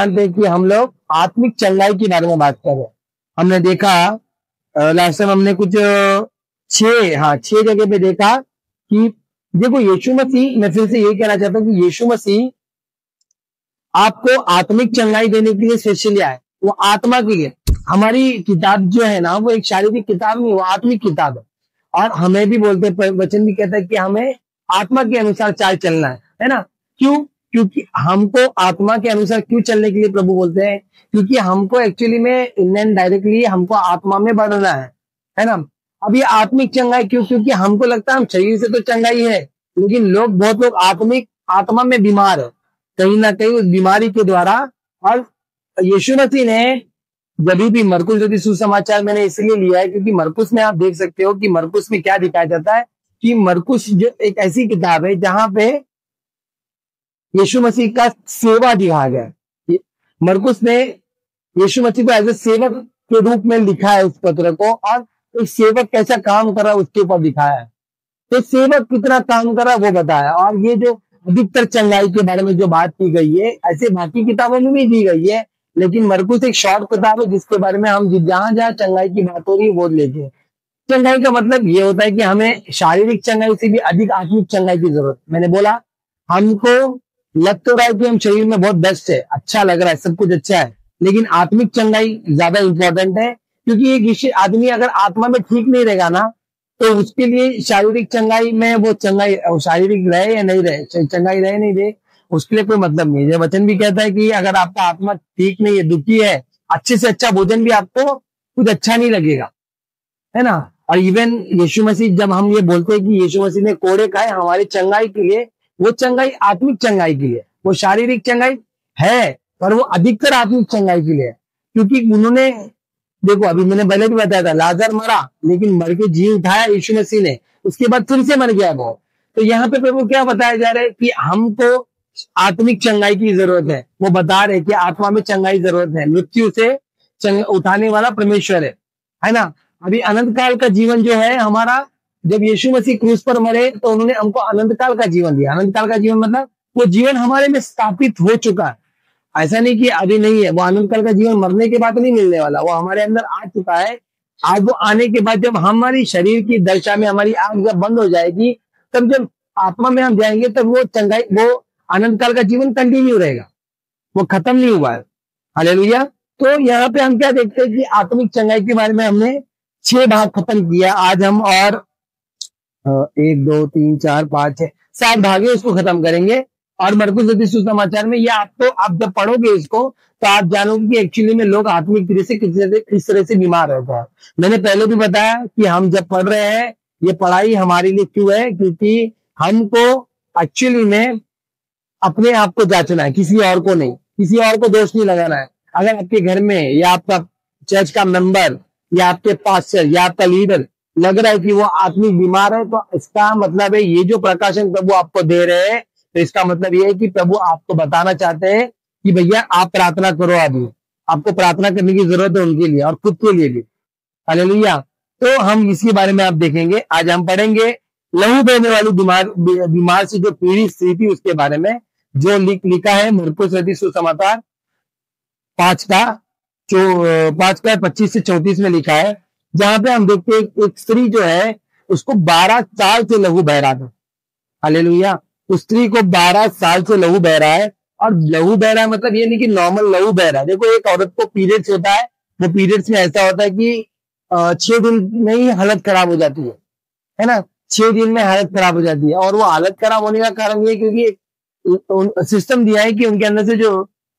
जानते हैं कि हम लोग आत्मिक चंगाई के बारे में बात कर रहे हैं। हमने देखा लास्ट टाइम हमने कुछ 6 जगह पे देखा कि देखो यीशु मसीह, मैं फिर से यही कहना चाहता हूँ कि यीशु मसीह आपको आत्मिक चंगाई देने के लिए स्पेशली आए, वो आत्मा के लिए। हमारी किताब जो है ना, वो एक शारीरिक किताब नहीं, वो आत्मिक किताब है। और हमें भी बोलते हैं, वचन भी कहता है कि हमें आत्मा के अनुसार चाल चलना है ना। क्यों? क्योंकि हमको आत्मा के अनुसार क्यों चलने के लिए प्रभु बोलते हैं? क्योंकि हमको एक्चुअली में इनडायरेक्टली हमको आत्मा में बढ़ना है ना। अब ये आत्मिक चंगाई क्यों? क्योंकि हमको लगता है हम शरीर से तो चंगाई है, लेकिन बहुत लोग आत्मा में बीमार है कहीं ना कहीं उस बीमारी के द्वारा। और यीशु मसीह ने जब भी मरकुस यदि सुसमाचार मैंने इसलिए लिया है क्योंकि मरकुस में आप देख सकते हो कि मरकुस में क्या दिखाया जाता है कि मरकुस जो एक ऐसी किताब है जहां पे यीशु मसीह का सेवा दिखाया गया है। मरकुस ने यीशु मसीह को एज ए सेवक के रूप में लिखा है उस पत्र को, और एक सेवक कैसा काम कर रहा है उसके ऊपर दिखाया है। तो सेवक कितना काम कर रहा है वो बताया। और ये जो अधिकतर चंगाई के बारे में जो बात की गई है, ऐसे बाकी किताबों में भी दी गई है, लेकिन मरकुस एक शॉर्ट किताब है जिसके बारे में हम जहां जहां चंगाई की बात हो रही है वो लेके। चंगाई का मतलब ये होता है कि हमें शारीरिक चंगाई से भी अधिक आत्मिक चंगाई की जरूरत। मैंने बोला हमको लग तो रहा है कि हम शरीर में बहुत बेस्ट है, अच्छा लग रहा है, सब कुछ अच्छा है, लेकिन आत्मिक चंगाई ज्यादा इंपॉर्टेंट है। क्योंकि एक आदमी अगर आत्मा में ठीक नहीं रहेगा ना, तो उसके लिए शारीरिक चंगाई में वो चंगाई शारीरिक रहे या नहीं रहे, चंगाई रहे नहीं रहे, उसके लिए कोई मतलब नहीं है। वचन भी कहता है कि अगर आपका आत्मा ठीक नहीं है, दुखी है, अच्छे से अच्छा भोजन भी आपको कुछ अच्छा नहीं लगेगा, है ना। और इवन यीशु मसीह, जब हम ये बोलते हैं कि यीशु मसीह ने कोड़े खाए हमारी चंगाई के लिए, वो चंगाई आत्मिक चंगाई के लिए, वो शारीरिक चंगाई है पर वो अधिकतर आत्मिक चंगाई के लिए है। क्योंकि उन्होंने देखो, अभी मैंने पहले भी बताया था, लाजर मरा लेकिन मर के जी उठाया यीशु मसीह ने, उसके बाद फिर से मर गया वो। तो यहाँ पे प्रभु क्या बताया जा रहा है कि हमको आत्मिक चंगाई की जरूरत है। वो बता रहे कि आत्मा में चंगाई जरूरत है, मृत्यु से उठाने वाला परमेश्वर है ना। अभी अनंत काल का जीवन जो है हमारा, जब यीशु मसीह क्रूस पर मरे तो उन्होंने हमको अनंत काल का जीवन दिया। अनंत काल का जीवन मतलब वो जीवन हमारे में स्थापित हो चुका है, ऐसा नहीं कि अभी नहीं है। वो अनंत काल का जीवन मरने के बाद नहीं मिलने वाला, वो हमारे अंदर आ चुका है। आज वो आने के बाद जब हमारी शरीर की दशा में हमारी आंख जब बंद हो जाएगी, तब जब आत्मा में हम जाएंगे तब वो चंगाई, वो अनंत काल का जीवन कंटिन्यू रहेगा, वो खत्म नहीं हुआ है। हालेलुया। तो यहाँ पे हम क्या देखते हैं कि आत्मिक चंगाई के बारे में हमने 6 भाग खत्म किया। आज हम और 1 2 3 4 5 6 7 भाग है, उसको खत्म करेंगे। और मरकुस सुसमाचार में ये आपको, आप जब पढ़ोगे इसको तो आप जानोगे कि एक्चुअली में लोग आत्मिक तरह से किस तरह से बीमार रहते हैं। मैंने पहले भी बताया कि हम जब पढ़ रहे हैं, ये पढ़ाई हमारे लिए क्यों है? क्योंकि हमको एक्चुअली में अपने आप को जांचना है, किसी और को नहीं, किसी और को दोष नहीं लगाना है। अगर आपके घर में या आपका चर्च का मेंबर या आपके पास्टर या आपका लीडर लग रहा है कि वो आत्मिक बीमार है, तो इसका मतलब है ये जो प्रकाशन प्रभु आपको दे रहे हैं, तो इसका मतलब ये है कि प्रभु आपको बताना चाहते हैं कि भैया आप प्रार्थना करो, अभी आपको प्रार्थना करने की जरूरत है उनके लिए और खुद के लिए भी। हालेलुया। तो हम इसके बारे में आप देखेंगे। आज हम पढ़ेंगे लहू बहने वाली बीमार से जो पीड़ित स्त्री थी उसके बारे में, जो लिखा है मरकुस सुसमाचार 5 का 25 से 34 में लिखा है, जहां पे हम देखते हैं एक स्त्री जो है उसको 12 साल से लहू बह रहा था। हालेलुया। उस स्त्री को 12 साल से लहू बह रहा है। और लहू बह रहा है मतलब ये नहीं कि नॉर्मल लहू बह रहा है। देखो, एक औरत को पीरियड्स होता है, वो पीरियड्स में ऐसा होता है कि 6 दिन में ही हालत खराब हो जाती है ना। 6 दिन में हालत खराब हो जाती है। और वो हालत खराब होने का कारण ये क्योंकि सिस्टम दिया है कि उनके अंदर से जो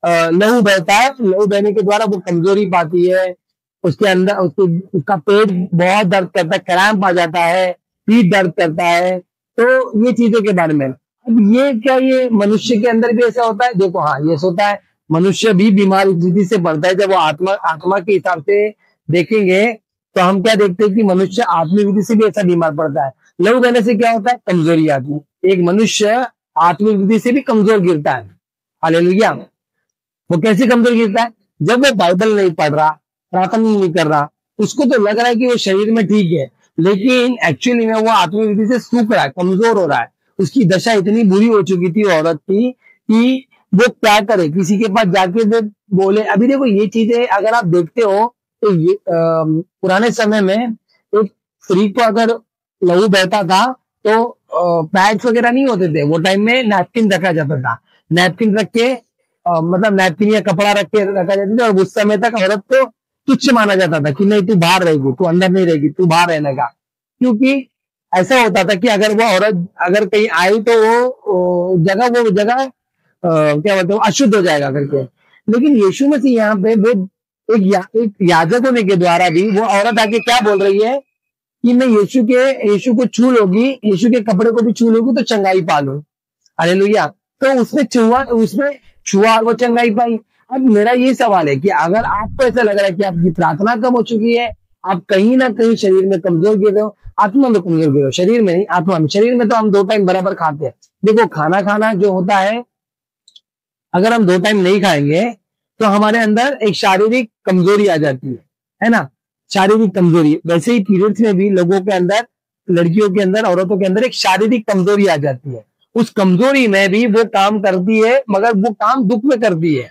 लहू बहता है, लहू बहने के द्वारा वो कमजोरी पाती है, उसके अंदर उसका पेट बहुत दर्द करता है, क्रैम्प आ जाता है, पीठ दर्द करता है। तो ये चीजों के बारे में। अब ये क्या, ये मनुष्य के अंदर भी ऐसा होता है? देखो, हाँ, ये होता है। मनुष्य भी बीमार स्थिति से पड़ता है। जब वो आत्मा के हिसाब से देखेंगे तो हम क्या देखते हैं कि मनुष्य आत्मिक विधि से भी ऐसा बीमार पड़ता है। लहू बहने से क्या होता है? कमजोरी आती है। एक मनुष्य आत्मिक विधि से भी कमजोर गिरता है। हालेलुया। वो कैसे कमजोर गिरता है? जब वो बाइबल नहीं पढ़ रहा, प्रार्थना नहीं कर रहा, उसको तो लग रहा है कि वो शरीर में ठीक है, लेकिन एक्चुअली में वो आत्मिक विधि से सूख रहा है, कमजोर हो रहा है। उसकी दशा इतनी बुरी हो चुकी थी औरत की कि वो क्या करे, किसी के पास जाके वो बोले। अभी देखो ये चीजें अगर आप देखते हो तो ये पुराने समय में एक स्त्री को अगर लहू बहता था तो पैड्स वगैरह नहीं होते थे, वो टाइम में नैपकिन रखा जाता था। नैपकिन रख के मतलब नैपकिन या कपड़ा रख के रखा जाता था, और उस समय तक औरत को तुच्छ माना जाता था कि नहीं तू बाहर रहेगी, तू अंदर नहीं रहेगी, तू बाहर रहने का। क्योंकि ऐसा होता था कि अगर वो औरत अगर कहीं आई तो वो जगह क्या बोलते हैं अशुद्ध हो जाएगा करके। लेकिन यीशु मसीह यहाँ पे वो एक याजक होने के द्वारा भी वो औरत आके क्या बोल रही है कि मैं यीशु को छू लोगी, यीशु के कपड़े को भी छू लोगी तो चंगाई पा लो। हालेलुया। तो उसमें छुआ और वो चंगाई पाई। अब मेरा ये सवाल है कि अगर आपको ऐसा लग रहा है कि आपकी प्रार्थना कम हो चुकी है, आप कहीं ना कहीं शरीर में कमजोर गिर रहे हो, आत्मा में कमजोर गिर रहे हो, शरीर में नहीं आत्मा में। शरीर में तो हम 2 टाइम बराबर खाते हैं। देखो खाना खाना जो होता है, अगर हम 2 टाइम नहीं खाएंगे तो हमारे अंदर एक शारीरिक कमजोरी आ जाती है ना, शारीरिक कमजोरी। वैसे ही पीरियड्स में भी लोगों के अंदर, लड़कियों के अंदर, औरतों के अंदर एक शारीरिक कमजोरी आ जाती है। उस कमजोरी में भी वो काम करती है, मगर वो काम दुख में करती है,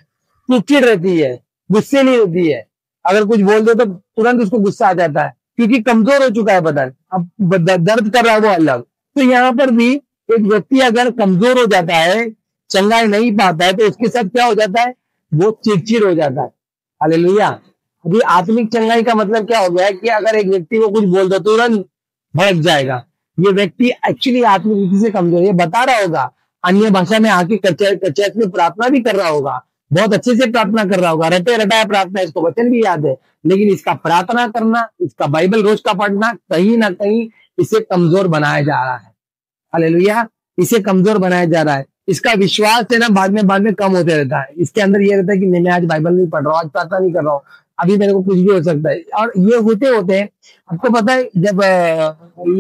चिड़चिड़ रहती है, गुस्से नहीं होती है। अगर कुछ बोल दो तो तुरंत उसको गुस्सा आ जाता है, क्योंकि कमजोर हो चुका है बदन। अब दर्द कर रहा है वो अलग। तो यहाँ पर भी एक व्यक्ति अगर कमजोर हो जाता है, चंगाई नहीं पाता है, तो उसके साथ क्या हो जाता है, वो चिड़चिड़ हो जाता है। हालेलुया। अभी आत्मिक चंगाई का मतलब क्या हो गया है कि अगर एक व्यक्ति को कुछ बोल दो तुरंत भड़क जाएगा। ये व्यक्ति एक्चुअली आत्मिक रीति से कमजोर है, बता रहा होगा, अन्य भाषा में आके कचैत में प्रार्थना भी कर रहा होगा, बहुत अच्छे से प्रार्थना कर रहा होगा, रटे रटाया प्रार्थना, इसको वचन भी याद है, लेकिन इसका प्रार्थना करना, इसका बाइबल रोज का पढ़ना कहीं ना कहीं इसे कमजोर बनाया जा रहा है। हालेलुया। इसे कमजोर बनाया जा रहा है। इसका विश्वास है ना बाद में कम होते रहता है। इसके अंदर ये रहता है कि नहीं मैं आज बाइबल नहीं पढ़ रहा हूँ, आज प्रार्थना नहीं कर रहा हूँ, अभी मेरे को कुछ भी हो सकता है। और ये होते होते आपको पता है, जब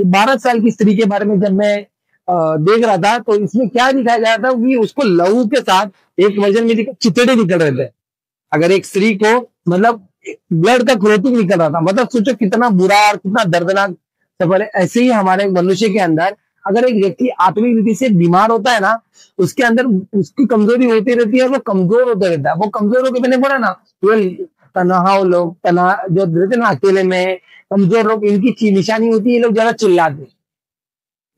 12 साल की स्त्री के बारे में जब मैं देख रहा था तो इसमें क्या दिखाया जा रहा था कि उसको लहू के साथ एक वजन में चितड़े निकल रहे थे। अगर एक स्त्री को मतलब ब्लड का क्लोटिंग निकल रहा था, मतलब सोचो कितना बुरा और कितना दर्दनाक सफर है। ऐसे ही हमारे मनुष्य के अंदर अगर एक व्यक्ति आत्मिक रीति से बीमार होता है ना, उसके अंदर उसकी कमजोरी होती रहती है और वो कमजोर होता रहता है। वो कमजोर होकर मैंने बोला ना, तनाव लोग जो रहते ना अकेले में कमजोर लोग, इनकी निशानी होती है ये लोग ज्यादा चिल्लाते,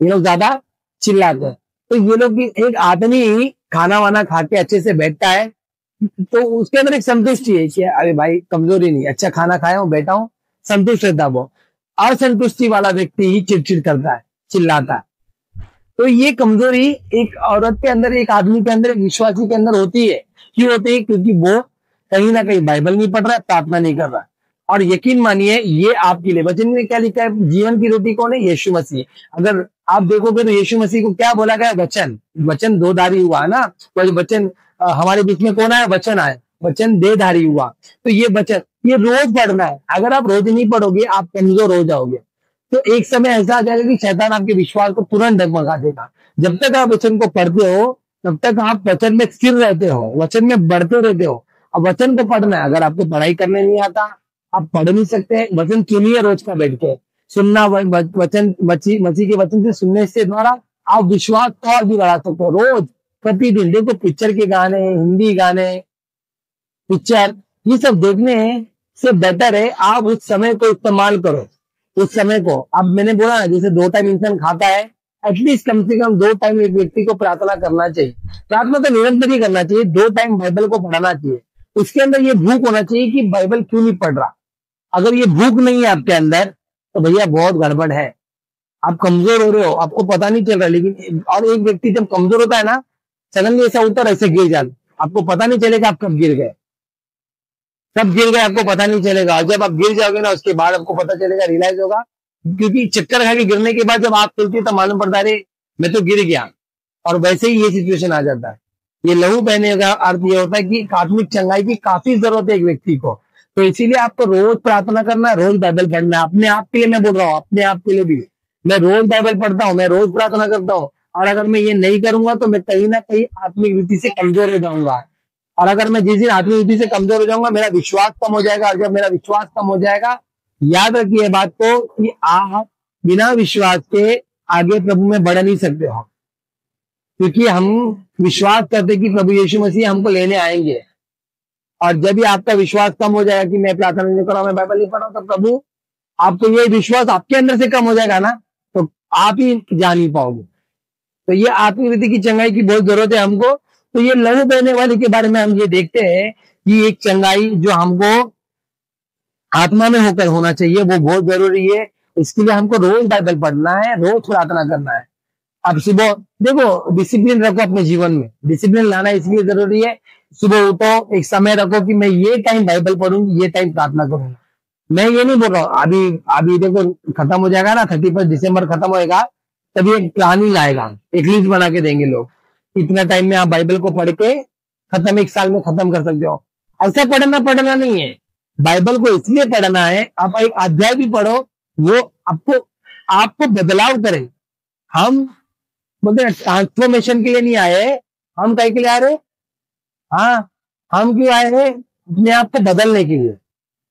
ये लोग ज्यादा चिल्लाते हैं। तो ये लोग भी, एक आदमी खाना वाना खा के अच्छे से बैठता है तो उसके अंदर एक संतुष्टि है कि अरे भाई कमजोरी नहीं, अच्छा खाना खाया हूँ, बैठा हूँ, संतुष्ट रहता। वो असंतुष्टि वाला व्यक्ति ही चिड़चिड़ करता है, चिल्लाता है। तो ये कमजोरी एक औरत के अंदर, एक आदमी के अंदर, एक विश्वासी के अंदर होती है। क्यों होती है? क्योंकि वो कहीं ना कहीं बाइबल नहीं पढ़ रहा है, प्रार्थना नहीं कर रहा है। और यकीन मानिए ये आपके लिए वचन में क्या लिखा है, जीवन की रोटी कौन है? यीशु मसीह। अगर आप देखोगे तो यीशु मसीह को क्या बोला गया? वचन। वचन दोधारी हुआ ना, तो वचन हमारे बीच में कौन आया? वचन आया, वचन देहधारी हुआ। तो ये वचन ये रोज पढ़ना है। अगर आप रोज नहीं पढ़ोगे आप कमजोर हो जाओगे। तो एक समय ऐसा आ जाएगा कि शैतान आपके विश्वास को तुरंत डगमगा देगा। जब तक आप वचन को पढ़ते हो तब तक आप वचन में स्थिर रहते हो, वचन में बढ़ते रहते हो। अब वचन को पढ़ना है। अगर आपको पढ़ाई करने नहीं आता, आप पढ़ नहीं सकते, वचन सुनिए रोज का बैठ के। सुनना वचन, मसीह के वचन से सुनने से द्वारा आप विश्वास को और भी बढ़ा सकते हो। रोज प्रतिदिन देखो, पिक्चर के गाने, हिंदी गाने, पिक्चर, ये सब देखने से बेटर है आप उस समय को इस्तेमाल करो। उस समय को, अब मैंने बोला ना, जैसे 2 टाइम इंसान खाता है, एटलीस्ट कम से कम 2 टाइम एक व्यक्ति को प्रार्थना करना चाहिए। प्रार्थना तो निरंतर ही करना चाहिए, 2 टाइम बाइबल को पढ़ना चाहिए। उसके अंदर ये भूख होना चाहिए कि बाइबल क्यों नहीं पढ़ रहा। अगर ये भूख नहीं है आपके अंदर तो भैया बहुत गड़बड़ है, आप कमजोर हो रहे हो, आपको पता नहीं चल रहा। लेकिन और एक व्यक्ति जब कमजोर होता है ना, सडनली ऐसा होता है, ऐसे गिर जाता, आपको पता नहीं चलेगा आप कब गिर गए, कब गिर गए आपको पता नहीं चलेगा। और जब आप गिर जाओगे ना, उसके बाद आपको पता चलेगा, रियलाइज होगा। क्योंकि चक्कर खा के गिरने के बाद जब आप खुलती है तो मालूम पड़ता है मैं तो गिर गया। और वैसे ही ये सिचुएशन आ जाता है। ये लहू बहने का अर्थ ये होता है कि आत्मिक चंगाई की काफी जरूरत है एक व्यक्ति को। तो इसीलिए आपको रोज प्रार्थना करना है, रोज बाइबल पढ़ना है। अपने आप के लिए मैं बोल रहा हूँ, अपने आप के लिए भी मैं रोज बाइबल पढ़ता हूँ, मैं रोज प्रार्थना करता हूँ। और अगर मैं ये नहीं करूंगा तो मैं कहीं ना कहीं आत्मिक रीति से कमजोर हो जाऊंगा। और अगर मैं जिस दिन आत्मिक रीति से कमजोर हो जाऊंगा, मेरा विश्वास कम हो जाएगा। और जब मेरा विश्वास कम हो जाएगा, याद रखिए बात को कि आप बिना विश्वास के आगे प्रभु में बढ़ नहीं सकते हो। क्योंकि हम विश्वास करते कि प्रभु यीशु मसीह हमको लेने आएंगे। और जब भी आपका विश्वास कम हो जाएगा कि मैं प्रार्थना नहीं कर रहा हूं, मैं बाइबल नहीं पढ़ रहा हूं, तो प्रभु आपको ये विश्वास आपके अंदर से कम हो जाएगा ना, तो आप ही जा नहीं पाओगे। तो ये आत्मिक रीति की चंगाई की बहुत जरूरत है हमको। तो ये लहू बहने वाली के बारे में हम ये देखते हैं कि एक चंगाई जो हमको आत्मा में होकर होना चाहिए, वो बहुत जरूरी है। इसके लिए हमको रोज बाइबल पढ़ना है, रोज प्रार्थना करना है। अब सुबह देखो, डिसिप्लिन रखो अपने जीवन में, डिसिप्लिन लाना इसलिए जरूरी है। सुबह उठो, एक समय रखो कि मैं ये टाइम बाइबल पढ़ूंगी, ये टाइम प्रार्थना करूंगा। मैं ये नहीं बोल रहा हूँ अभी अभी देखो खत्म हो जाएगा ना, 31 दिसंबर खत्म होएगा, तभी एक प्लानिंग आएगा, एक लिस्ट बना के देंगे लोग, इतना टाइम में आप बाइबल को पढ़ के खत्म, एक साल में खत्म कर सकते हो। ऐसा पढ़ना नहीं है। बाइबल को इसलिए पढ़ना है, आप एक अध्याय भी पढ़ो, वो आपको बदलाव करे। हम बोलते हैं ट्रांसफॉर्मेशन के लिए नहीं आए, हम कहीं के लिए आ रहे? हाँ, हम क्यों आए हैं? अपने आप को बदलने के लिए।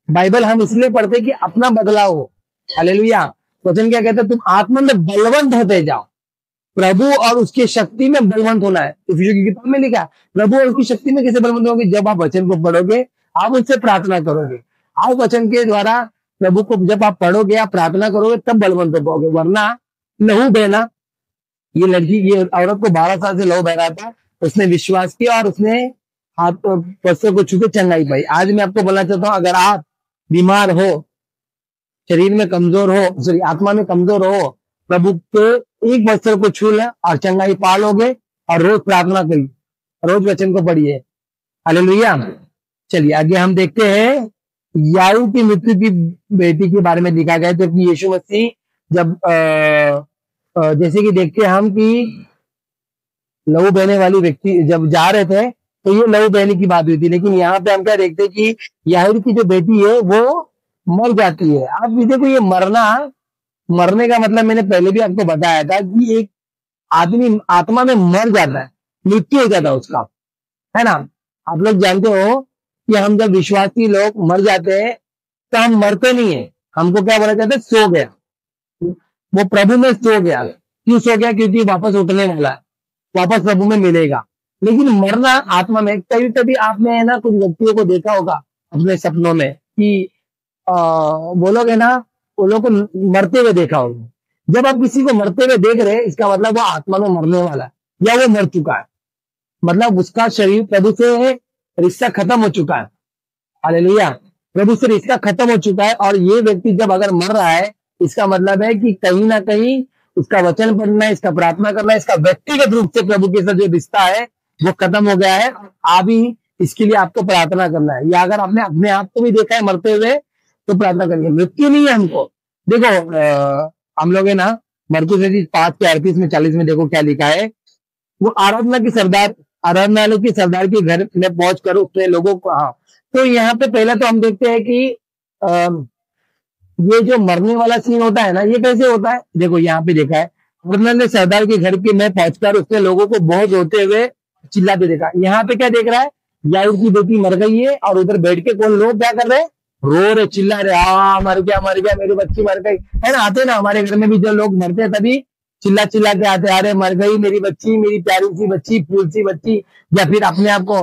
बाइबल हम इसलिए पढ़ते कि अपना बदलाव हो। हालेलुया। वचन क्या कहता है? तुम आत्मा में बलवंत होते जाओ। प्रभु और उसकी शक्ति में बलवंत होना है। इफिसियों की किताब में लिखा है, प्रभु और उसकी शक्ति में कैसे बलवंत होगे? जब आप वचन को पढ़ोगे, आप उससे प्रार्थना करोगे, आप वचन के द्वारा प्रभु को जब आप पढ़ोगे, आप प्रार्थना करोगे, तब बलवंत हो पाओगे। वरना लहू बहना, ये लड़की, ये औरत को 12 साल से लहू बह रहा था, उसने विश्वास किया और उसने हाथ वस्त्र को छू के चंगाई पाई। आज मैं आपको बोलना चाहता हूँ, अगर आप बीमार हो, शरीर में कमजोर हो, सॉरी आत्मा में कमजोर हो, प्रभु के एक वस्त्र को छू ले और चंगाई पा लोगे। और रोज प्रार्थना करिए, रोज वचन को पढ़िए। हालेलुया। चलिए आगे हम देखते हैं, यारू की मृत्यु की बेटी के बारे में लिखा गया। तो यीशु मसीह जब जैसे कि देखते हैं हम कि लहू बहने वाली व्यक्ति जब जा रहे थे, तो ये लहू बहने की बात हुई थी। लेकिन यहाँ पे हम क्या देखते हैं कि यारू की जो बेटी है वो मर जाती है। आप देखो, ये मरने का मतलब मैंने पहले भी आपको बताया था कि एक आदमी आत्मा में मर जाता है, मृत्यु हो जाता है उसका, है ना। आप लोग जानते हो कि हम जब विश्वासी लोग मर जाते हैं तो हम मरते नहीं है, हमको क्या बोला जाता है? सो गया, वो प्रभु में सो गया। क्यों सो गया? क्योंकि वापस उठने वाला है, वापस प्रभु में मिलेगा। लेकिन मरना आत्मा में, कभी कभी आपने ना कुछ व्यक्तियों को देखा होगा अपने सपनों में कि बोलोगे ना, वो लोग को मरते हुए देखा होगा। जब आप किसी को मरते हुए देख रहे हैं, इसका मतलब वो आत्मा में मरने वाला है या वो मर चुका है, मतलब उसका शरीर प्रभु से रिश्ता खत्म हो चुका है। हालेलुया। प्रभु से रिश्ता खत्म हो चुका है। और ये व्यक्ति जब अगर मर रहा है, इसका मतलब है कि कहीं ना कहीं उसका वचन पढ़ना है, इसका प्रार्थना करना है, इसका व्यक्तिगत रूप से प्रभु के साथ जो रिश्ता है वो खत्म हो गया है। अभी इसके लिए आपको प्रार्थना करना है। या अगर आपने अपने आप को भी देखा है मरते हुए, तो प्रार्थना करिए। मृत्यु नहीं है हमको। देखो हम लोग है ना, मरकुस 5:38 में 40 में देखो क्या लिखा है। वो आराधनालय की सरदार के घर में पहुंच कर उसने लोगों को, हाँ, तो यहाँ पे पहले तो हम देखते हैं कि ये जो मरने वाला सीन होता है ना, ये कैसे होता है? देखो यहाँ पे देखा है, आराधनालय सरदार के घर के में पहुंचकर उसने लोगों को बहुत रोते हुए चिल्लाते देखा। यहाँ पे क्या देख रहा है? यायूर की बेटी मर गई है और उधर बैठ के कौन लोग क्या कर रहे हैं? रो रहे, चिल्ला रहे, मर गया मेरी बच्ची मर गई, है ना। आते ना हमारे घर में भी जो लोग मरते हैं तभी चिल्ला के आते, अरे मर गई मेरी बच्ची, मेरी प्यारी सी बच्ची, फूल सी बच्ची। या फिर अपने आप को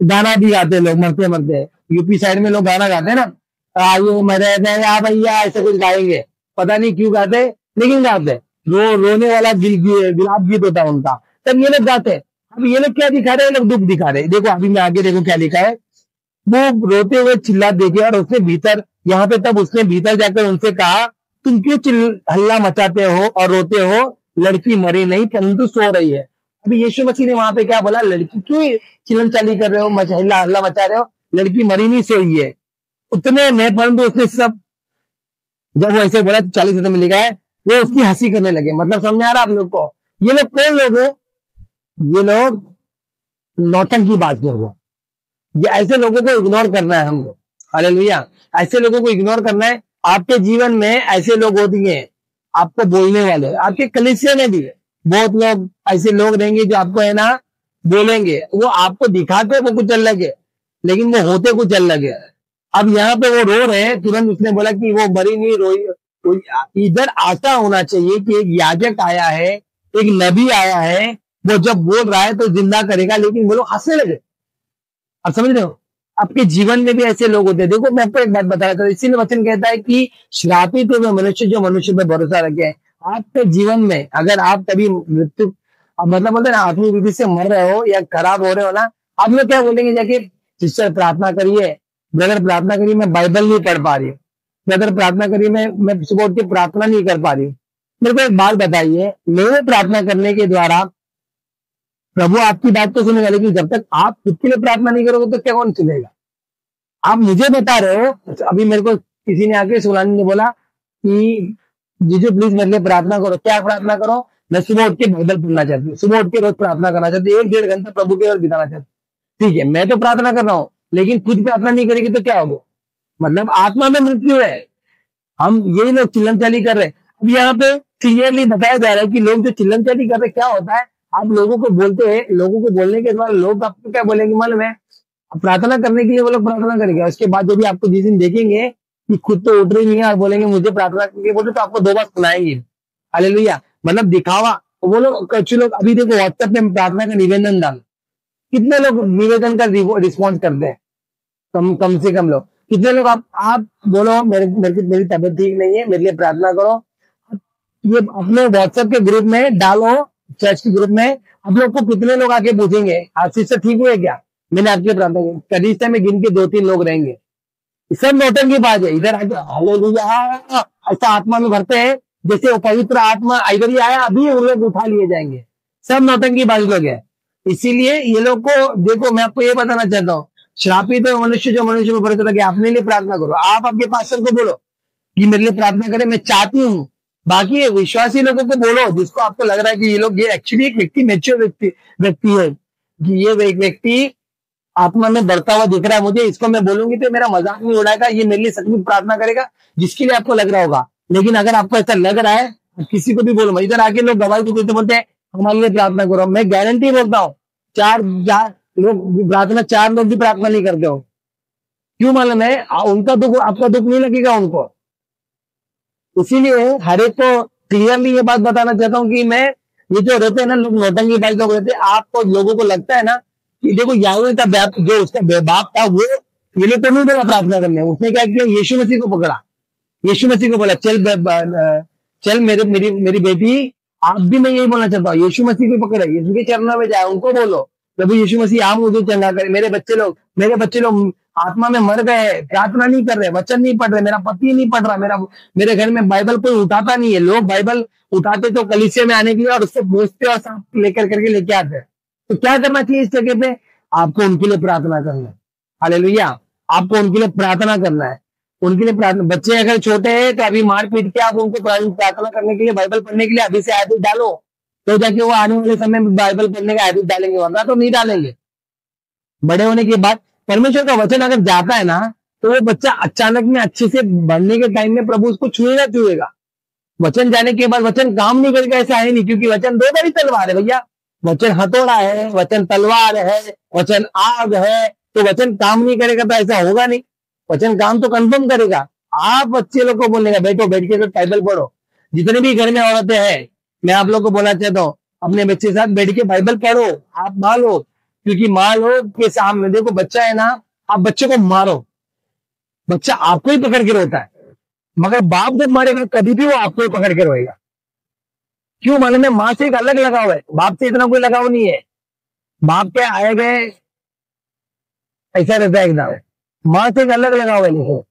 गाना भी गाते लोग मरते मरते। यूपी साइड में लोग गाना गाते हैं ना, आयो मरे गया भैया, ऐसे कुछ गाएंगे, पता नहीं क्यों गाते, लेकिन गाते। रोने वाला विलाप गीत होता है उनका, तब ये लोग गाते। अब ये लोग क्या दिखा रहे हैं? लोग दुख दिखा रहे हैं। देखो अभी मैं आगे देखो क्या लिखा है। वो रोते हुए चिल्ला देखे और उसने भीतर, यहाँ पे तब उसने भीतर जाकर उनसे कहा, तुम क्यों हल्ला मचाते हो और रोते हो? लड़की मरी नहीं परंतु सो रही है। अभी यीशु मसीह ने वहां पे क्या बोला? लड़की क्यों चिल्लन चाली कर रहे हो, हल्ला मचा रहे हो? लड़की मरी नहीं, सोई है। उतने में परंतु उसने सब, जब वो ऐसे बोला तो 40 में लिखा है, वो उसकी हंसी करने लगे। मतलब समझ आ रहा आप लोग को? ये लोग कौन लोग है? ये लोग नौटंकी बात हो। ये ऐसे लोगों को इग्नोर करना है हमको। हालेलुया। ऐसे लोगों को इग्नोर करना है। आपके जीवन में ऐसे लोग होते हैं आपको बोलने वाले, आपके कलीसिया में भी बहुत लोग ऐसे लोग रहेंगे जो आपको है ना बोलेंगे। वो आपको दिखाते वो कुछ अलग है, लेकिन वो होते कुछ अलग है। अब यहाँ पे वो रो रहे हैं, तुरंत उसने बोला कि वो मरी नहीं, रोई। इधर आशा होना चाहिए कि एक याजक आया है, एक नबी आया है, वो जब बोल रहा है तो जिंदा करेगा, लेकिन वो लोग हंसने लगे। आप समझ रहे हो? आपके जीवन में भी ऐसे लोग होते हैं। देखो मैं आपको एक बात बता रहा था, इसीलिए वचन कहता है कि श्रापित है वो मनुष्य जो मनुष्य पे भरोसा रखे। आपके जीवन में अगर आप कभी मृत्यु, मतलब बोलते हैं ना, आत्मिक विधि से मर रहे हो या खराब हो रहे हो ना, आप लोग क्या बोलेंगे जाके, सिस्टर प्रार्थना करिए, ब्रदर प्रार्थना करिए, मैं बाइबल नहीं पढ़ पा रही हूँ, ब्रदर प्रार्थना करिए, मैं सुबह उठ के प्रार्थना नहीं कर पा रही हूँ। मेरे को एक बात बताइए, मेरे प्रार्थना करने के द्वारा प्रभु आपकी बात तो सुनेगा, लेकिन जब तक आप खुद के लिए प्रार्थना नहीं करोगे तो क्या कौन सुनेगा? आप मुझे बता रहे हो। अभी मेरे को किसी ने आके, सुलानी ने बोला कि जीजू प्लीज मेरे लिए प्रार्थना करो। क्या प्रार्थना करो? मैं सुबह उठ के बाइबल पढ़ना चाहती हूँ, सुबह उठ के रोज प्रार्थना करना चाहती हूँ, 1-1.5 घंटा प्रभु के ओर बिताना चाहती हूँ। ठीक है, मैं तो प्रार्थना कर रहा हूँ, लेकिन खुद प्रार्थना नहीं करेगी तो क्या होगा? मतलब आत्मा में मृत्यु है। हम यही लोग चिल्लम चाली कर रहे हैं। अब यहाँ पे क्लियरली बताया जा रहा है कि लोग जो चिल्लम चाली कर रहे हैं, क्या होता है, आप लोगों को बोलते हैं, लोगों को बोलने के बाद लोग आपको क्या बोलेंगे मालूम है? प्रार्थना करने के लिए वो लोग प्रार्थना करेंगे, उसके बाद जब भी आपको जिस दिन देखेंगे कि खुद तो उठ रही नहीं है और बोलेंगे मुझे प्रार्थना करके बोले, तो आपको 2 बार सुनाएंगे। हालेलुया। मतलब दिखावा। वो लोग, कुछ लोग अभी देखो व्हाट्सएप में प्रार्थना का निवेदन डाल, कितने लोग निवेदन का रिस्पॉन्स करते हैं? कम से कम लोग। कितने लोग आप बोलो मेरी तबीयत ठीक नहीं है, मेरे लिए प्रार्थना करो, ये अपने व्हाट्सएप के ग्रुप में डालो, चर्च के ग्रुप में। आप लोग को कितने लोग आके पूछेंगे आज से ठीक हुए क्या, मैंने आपके लिए प्रार्थना की? कनिष्ठ में गिन के 2-3 लोग रहेंगे। सब नौटंकी बात है। इधर आके हालेलुया ऐसा आत्मा में भरते हैं जैसे वो पवित्र आत्मा इधर ही आया, अभी उन लोग उठा लिए जाएंगे। सब नौटंकी बाज लोग है। इसीलिए ये लोग को देखो, मैं आपको ये बताना चाहता हूँ, श्रापित है मनुष्य जो मनुष्य में भरोसा रखे। अपने लिए प्रार्थना करो, आप आपके पास्टर को बोलो कि मेरे लिए प्रार्थना करें, मैं चाहती हूँ। बाकी विश्वासी लोगों को बोलो, जिसको आपको लग रहा है कि ये लोग, ये एक्चुअली एक व्यक्ति मेच्योर व्यक्ति है, कि ये एक व्यक्ति आत्मा में बढ़ता हुआ दिख रहा है मुझे, इसको मैं बोलूंगी तो मेरा मजाक नहीं उड़ाएगा, ये मेरे लिए सचमुच प्रार्थना करेगा, जिसके लिए आपको लग रहा होगा। लेकिन अगर आपको ऐसा लग रहा है, किसी को भी बोलो। इधर आके लोग गवाही को देते बोलते हैं हमारे लिए प्रार्थना करो। मैं गारंटी बोलता हूँ 4 लोग प्रार्थना, 4 लोग भी प्रार्थना नहीं करते हो। क्यों मालूम है? उनका दुख आपका दुख नहीं लगेगा उनको। इसीलिए हर एक को क्लियरली ये बात बताना चाहता हूँ कि मैं, ये जो रहते हैं ना लोग, नौटंकी बाज लोग रहते हैं, आपको लोगों को लगता है ना कि देखो याहूह का बाप, जो उसका बाप था, वो ये लोग तो नहीं बोला प्रार्थना करने। उसने क्या किया? यीशु मसीह को पकड़ा, यीशु मसीह को बोला चल मेरी बेटी, आप भी, मैं यही बोलना चाहता हूँ, यीशु मसीह को पकड़े, यीशु के चरणों में जाए, उनको बोलो प्रभु यीशु मसीह आप मुझे चंगा करे। मेरे बच्चे लोग आत्मा में मर गए, प्रार्थना नहीं कर रहे, वचन नहीं पढ़ रहे, मेरा पति नहीं पढ़ रहा, मेरे घर में बाइबल कोई उठाता नहीं है। लोग बाइबल उठाते तो कलीसिया में आने के लिए और उससे पूछते और साथ लेकर करके लेके आते हैं। तो क्या करना चाहिए इस जगह पे? आपको उनके लिए प्रार्थना करना है। हालेलुया। आपको उनके लिए प्रार्थना करना है, उनके लिए प्रार्थना। बच्चे अगर छोटे हैं तो अभी मार पीट के आप उनको प्रार्थना करने के लिए, बाइबल पढ़ने के लिए अभी से आदत डालो, तो जाके वो आने वाले समय में बाइबल पढ़ने का आदत डालेंगे, वरना तो नहीं डालेंगे। बड़े होने के बाद परमेश्वर का वचन अगर जाता है ना, तो वो बच्चा अचानक में अच्छे से बढ़ने के टाइम में प्रभु उसको छुएगा। वचन जाने के बाद वचन काम नहीं करेगा, ऐसा है नहीं, क्योंकि वचन 2 बड़ी तलवार है भैया। वचन हथौड़ा है, वचन तलवार है, वचन आग है। तो वचन काम नहीं करेगा तो ऐसा होगा नहीं। वचन काम तो कंफर्म करेगा। आप बच्चे लोग को बोलेगा बैठो, बैठ के तो बाइबल पढ़ो। जितने भी घर में औरतें हैं, मैं आप लोग को बोलना चाहता हूँ, अपने बच्चे के साथ बैठ के बाइबल पढ़ो, आप माँ लो। क्योंकि माँ लोग के सामने देखो, बच्चा है ना, आप बच्चे को मारो, बच्चा आपको ही पकड़ के रोता है, मगर बाप जब मारेगा कभी भी वो आपको ही पकड़ के रोएगा। क्यों मालूम है? माँ से एक अलग लगाव है, बाप से इतना कोई लगाव नहीं है। बाप के आए गए ऐसा रहता है एकदम, माँ से एक अलग लगाव है। लेकिन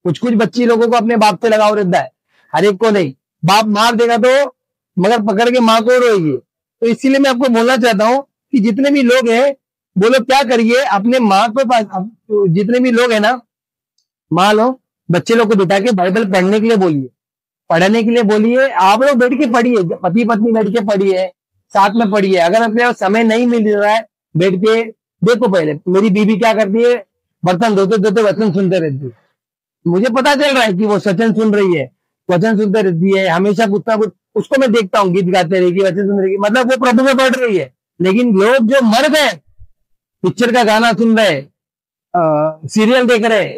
कुछ बच्ची लोगों को अपने बाप से लगाव रहता है, हर एक को नहीं। बाप मार देगा तो, मगर पकड़ के माँ को रोएगी। तो इसीलिए मैं आपको बोलना चाहता हूँ कि जितने भी लोग हैं, बोलो क्या करिए, अपने माँ को पास, जितने भी लोग हैं ना, माँ लो, बच्चे लोग को बिठा के बाइबल पढ़ने के लिए बोलिए, पढ़ने के लिए बोलिए। आप लोग बैठ के पढ़िए, पति पत्नी बैठ के पढ़िए, साथ में पढ़िए। अगर अपने समय नहीं मिल रहा है, बैठ के देखो। पहले मेरी बीवी क्या करती है, बर्तन धोते धोते वचन सुनते रहती है। मुझे पता चल रहा है कि वो वचन सुन रही है, वचन सुनते रहती है हमेशा, कुछ ना कुछ उसको मैं देखता हूँ, गीत गाते रहेगी, वचन सुन रहेगी, मतलब वो प्रभु में पढ़ रही है। लेकिन लोग जो मर गए, पिक्चर का गाना सुन रहे, सीरियल देख रहे,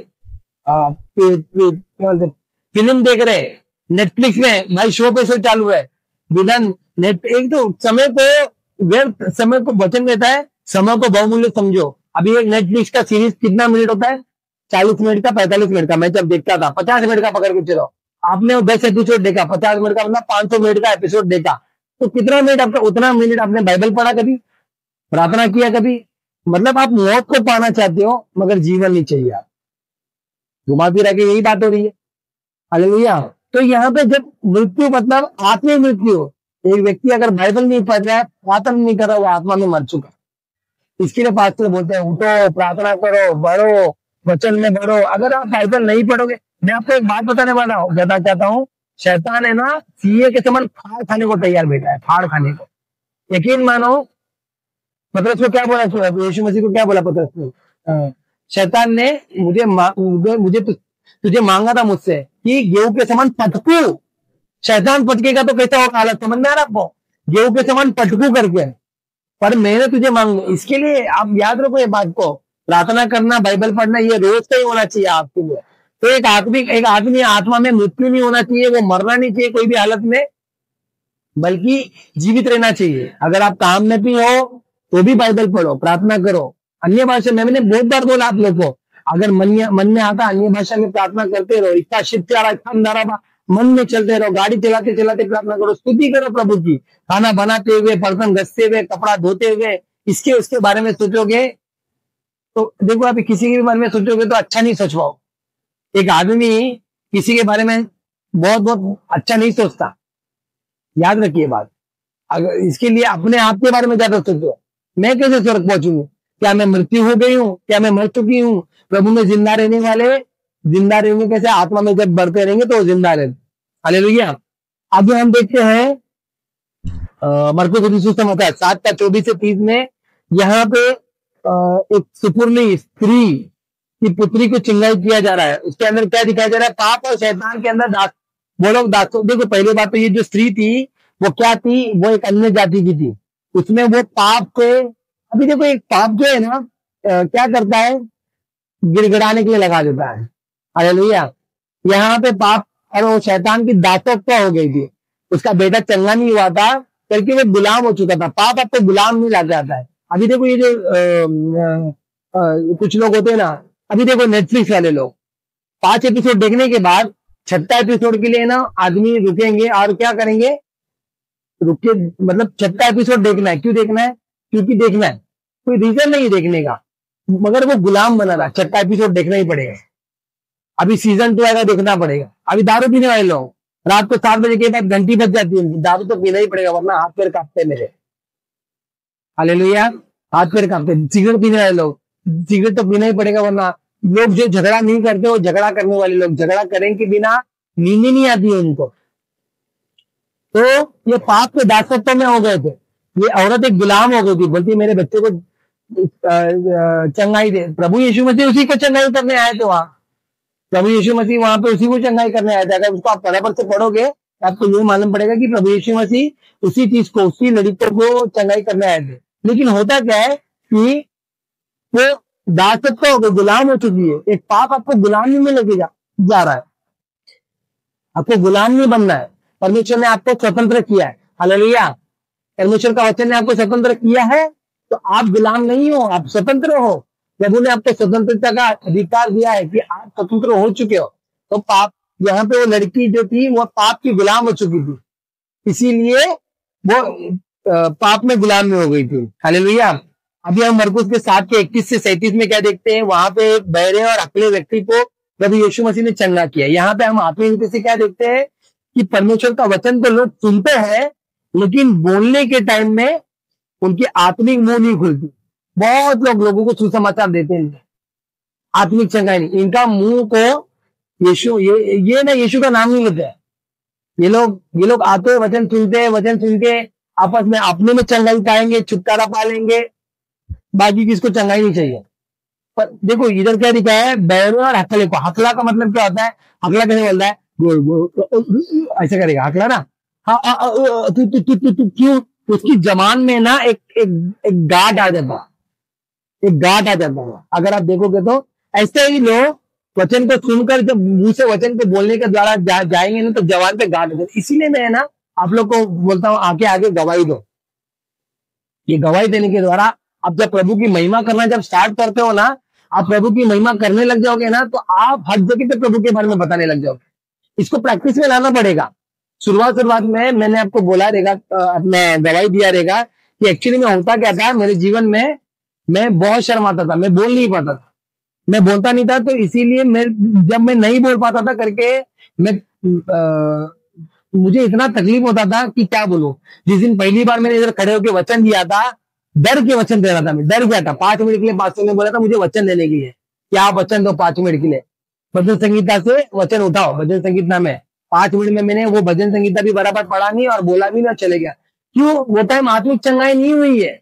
फिल्म देख रहे, नेटफ्लिक्स में भाई शो पे शो चालू है, बिना नेट, एक तो समय को व्यर्थ समय को वचन कहता है समय को बहुमूल्य समझो। अभी एक नेटफ्लिक्स का सीरीज कितना मिनट होता है? 40 मिनट का, 45 मिनट का। मैं जब देखता था 50 मिनट का पकड़ के चलो, आपने वो 10 एपिसोड देखा, 50 मिनट का मतलब 500 मिनट का एपिसोड देखा, तो कितना मिनट आपका? उतना मिनट आपने बाइबल पढ़ा कभी? प्रार्थना किया कभी? मतलब आप मौत को पाना चाहते हो मगर जीवन नहीं चाहिए। आप घुमा फिरा के यही बात हो रही है। हालेलुया। तो यहाँ पे जब मृत्यु मतलब आत्मिक मृत्यु, एक व्यक्ति अगर बाइबल नहीं पढ़ रहा है, प्रार्थना नहीं कर रहा, वो आत्मा में मर चुका। इसके लिए पास्टर बोलते हैं उठो, प्रार्थना करो, बढ़ो, वचन में बढ़ो। अगर आप बाइबल नहीं पढ़ोगे, मैं आपको एक बात बताना चाहता हूँ, शैतान है ना सीए के समान फाड़ खाने को तैयार बैठा है, फाड़ खाने को। यकीन मानो, पतरस को क्या बोला? यीशु मसीह को क्या बोला पतरस ने? शैतान ने मुझे तुझे मांगा था मुझसे कि गेहूं के समान पटकू। शैतान पटकेगा तो कैसा होगा हालत, समझ में आ रहा आपको? गेहूं के समान पटकू करके, पर मैंने तुझे मांग। इसके लिए आप याद रखो ये बात को, प्रार्थना करना, बाइबल पढ़ना, ये रोज का ही होना चाहिए आपके लिए। तो एक आदमी आत्मा में मृत्यु नहीं होना चाहिए, वो मरना नहीं चाहिए कोई भी हालत में, बल्कि जीवित रहना चाहिए। अगर आप काम में भी हो तो भी बाइबल पढ़ो, प्रार्थना करो। अन्य भाषा में मैंने बहुत बार बोला आप लोग को, अगर मन में आता अन्य भाषा में प्रार्थना करते रहो, इतना शिव मन में चलते रहो, गाड़ी चलाते चलाते प्रार्थना करो, स्तुति करो प्रभु की। खाना बनाते हुए, बर्तन घसते हुए, कपड़ा धोते हुए, इसके उसके बारे में सोचोगे तो देखो, अभी किसी के बारे में सोचोगे तो अच्छा नहीं सोच पाओ। एक आदमी किसी के बारे में बहुत बहुत अच्छा नहीं सोचता, याद रखिए बात। अगर इसके लिए अपने आप के बारे में ज्यादा सोचो, मैं कैसे स्वर्ग पहुंचूंगी? क्या मैं मृत्यु हो गई हूँ? क्या मैं मर चुकी हूँ? प्रभु में जिंदा रहने वाले जिंदा रहेंगे कैसे? आत्मा में जब बढ़ते रहेंगे तो जिंदा रहेंगे। हालेलुया। आगे हम देखते हैं मरकुस सुसमाचार 7:24 से 30 में, यहाँ पे एक सुपुर्णी स्त्री की पुत्री को चिंगाई किया जा रहा है। उसके अंदर क्या दिखाया जा रहा है? पाप और शैतान के अंदर दास। वो लोग दासों। देखो, पहली बात तो ये जो स्त्री थी वो क्या थी? वो एक अन्य जाति की थी। उसमें वो पाप थे। अभी देखो, एक पाप जो है ना क्या करता है? गिड़गिड़ाने के लिए लगा देता है। हालेलुया। यहाँ पे पाप और वो शैतान की दासत्व हो गई थी। उसका बेटा चंगा नहीं हुआ था करके वो गुलाम हो चुका था। पाप आपको गुलाम नहीं लग जाता है। अभी देखो ये जो कुछ लोग होते हैं ना, अभी देखो नेटफ्लिक्स वाले लोग 5 एपिसोड देखने के बाद 6ठा एपिसोड के लिए ना आदमी रुकेंगे और क्या करेंगे? रुके मतलब 6ठा एपिसोड देखना है। क्यों देखना है? क्योंकि देखना है, कोई रीजन नहीं देखने का, मगर वो गुलाम बना रहा। 6ठा एपिसोड देखना ही पड़ेगा। अभी सीजन 2 आएगा, देखना पड़ेगा। अभी दारू पीने वाले लोग रात को 7 बजे के बाद घंटी बज जाती है, दारू तो पीना ही पड़ेगा वरना हाथ पैर कांपते मेरे। हालेलुया। हाथ पैर कांपते। सिगरेट पीने वाले लोग, सिगरेट तो पीना ही पड़ेगा वरना। लोग जो झगड़ा नहीं करते, वो झगड़ा करने वाले लोग झगड़ा करें के बिना नींद नहीं आती है उनको। तो ये पाप के दासत्व में हो गए थे। ये औरत एक गुलाम हो गई थी, बोलती मेरे बच्चे को चंगाई दे। प्रभु यीशु मसीह उसी को चंगाई करने आए थे वहां। प्रभु यीशु मसीह वहां पे उसी को चंगाई करने आया था। अगर उसको आप बराबर से पढ़ोगे तो आपको ये मालूम पड़ेगा कि प्रभु यीशु मसीह उसी चीज को, उसी लड़की को चंगाई करने आए थे। लेकिन होता क्या है कि वो दासत्व हो गई, गुलाम हो चुकी है। एक पाप आपको गुलामी में लेके जा रहा है। आपको गुलाम नहीं बनना है। परमेश्वर ने आपको स्वतंत्र किया है। हालेलुया। परमेश्वर का वचन ने आपको स्वतंत्र किया है, तो आप गुलाम नहीं हो, आप स्वतंत्र हो। प्रभु ने आपको स्वतंत्रता का अधिकार दिया है कि आप स्वतंत्र हो चुके हो। तो पाप, यहाँ पे वो लड़की जो थी वो पाप की गुलाम हो चुकी थी, इसीलिए वो पाप में गुलाम में हो गई थी। हालेलुया। अभी हम मरकुस के 7:31 से 37 में क्या देखते हैं? वहां पे एक बहरे और अकेले व्यक्ति को प्रभु यीशु मसीह ने चंगा किया। यहाँ पे हम आत्मिक रीति से क्या देखते हैं कि परमेश्वर का वचन तो लोग सुनते हैं, लेकिन बोलने के टाइम में उनकी आत्मिक मुंह नहीं खुलती। बहुत लोगों को सुसमाचार देते हैं, आत्मिक चंगाई नहीं। इनका मुंह को यीशु ये ना यीशु का नाम नहीं लेते हैं। ये लोग आते हैं, वचन सुनते हैं, वचन सुन के आपस में अपने में चंगाई पाएंगे, छुटकारा पा लेंगे, बाकी किसको चंगाई नहीं चाहिए। पर देखो इधर क्या लिखा है? बैरो और हकले को। हकला का मतलब क्या होता है? हकला कैसे बोलता है? ऐसे करेगा हकला ना। हाँ, क्यों? उसकी जबान में ना एक गांठ आ जाता है, एक गांठ आ जाता है। अगर आप देखोगे तो ऐसे ही लोग वचन को सुनकर जब मुंह से वचन को बोलने के द्वारा जाएंगे ना, तो जबान पे गांठ आ जाती है। इसीलिए मैं ना आप लोग को बोलता हूँ आगे आगे गवाही दो। ये गवाही देने के द्वारा आप जब प्रभु की महिमा करना जब स्टार्ट करते हो ना, आप प्रभु की महिमा करने लग जाओगे ना, तो आप हर जगह पे प्रभु के बारे में बताने लग जाओगे। इसको प्रैक्टिस में लाना पड़ेगा। शुरुआत में मैंने आपको बोला रहेगा, अपने गवाही दिया रहेगा कि एक्चुअली में होता क्या था मेरे जीवन में, मैं बहुत शर्माता था, मैं बोल नहीं पाता था, मैं बोलता नहीं था, तो इसीलिए मैं जब मैं नहीं बोल पाता था करके मैं मुझे इतना तकलीफ होता था कि क्या बोलूं। जिस दिन पहली बार मैंने इधर खड़े होकर वचन दिया था, डर के वचन दे रहा था, मैं डर गया था। 5 मिनट के लिए पास्टर ने बोला था मुझे वचन देने के लिए कि आप वचन दो 5 मिनट के लिए, भजन संगीता से वचन उठाओ, भजन संगीता में 5 मिनट में मैंने वो भजन संगीता भी बराबर पढ़ा नहीं और बोला भी ना, चले गया। क्यों? वो टाइम आत्मिक चंगाई नहीं हुई है।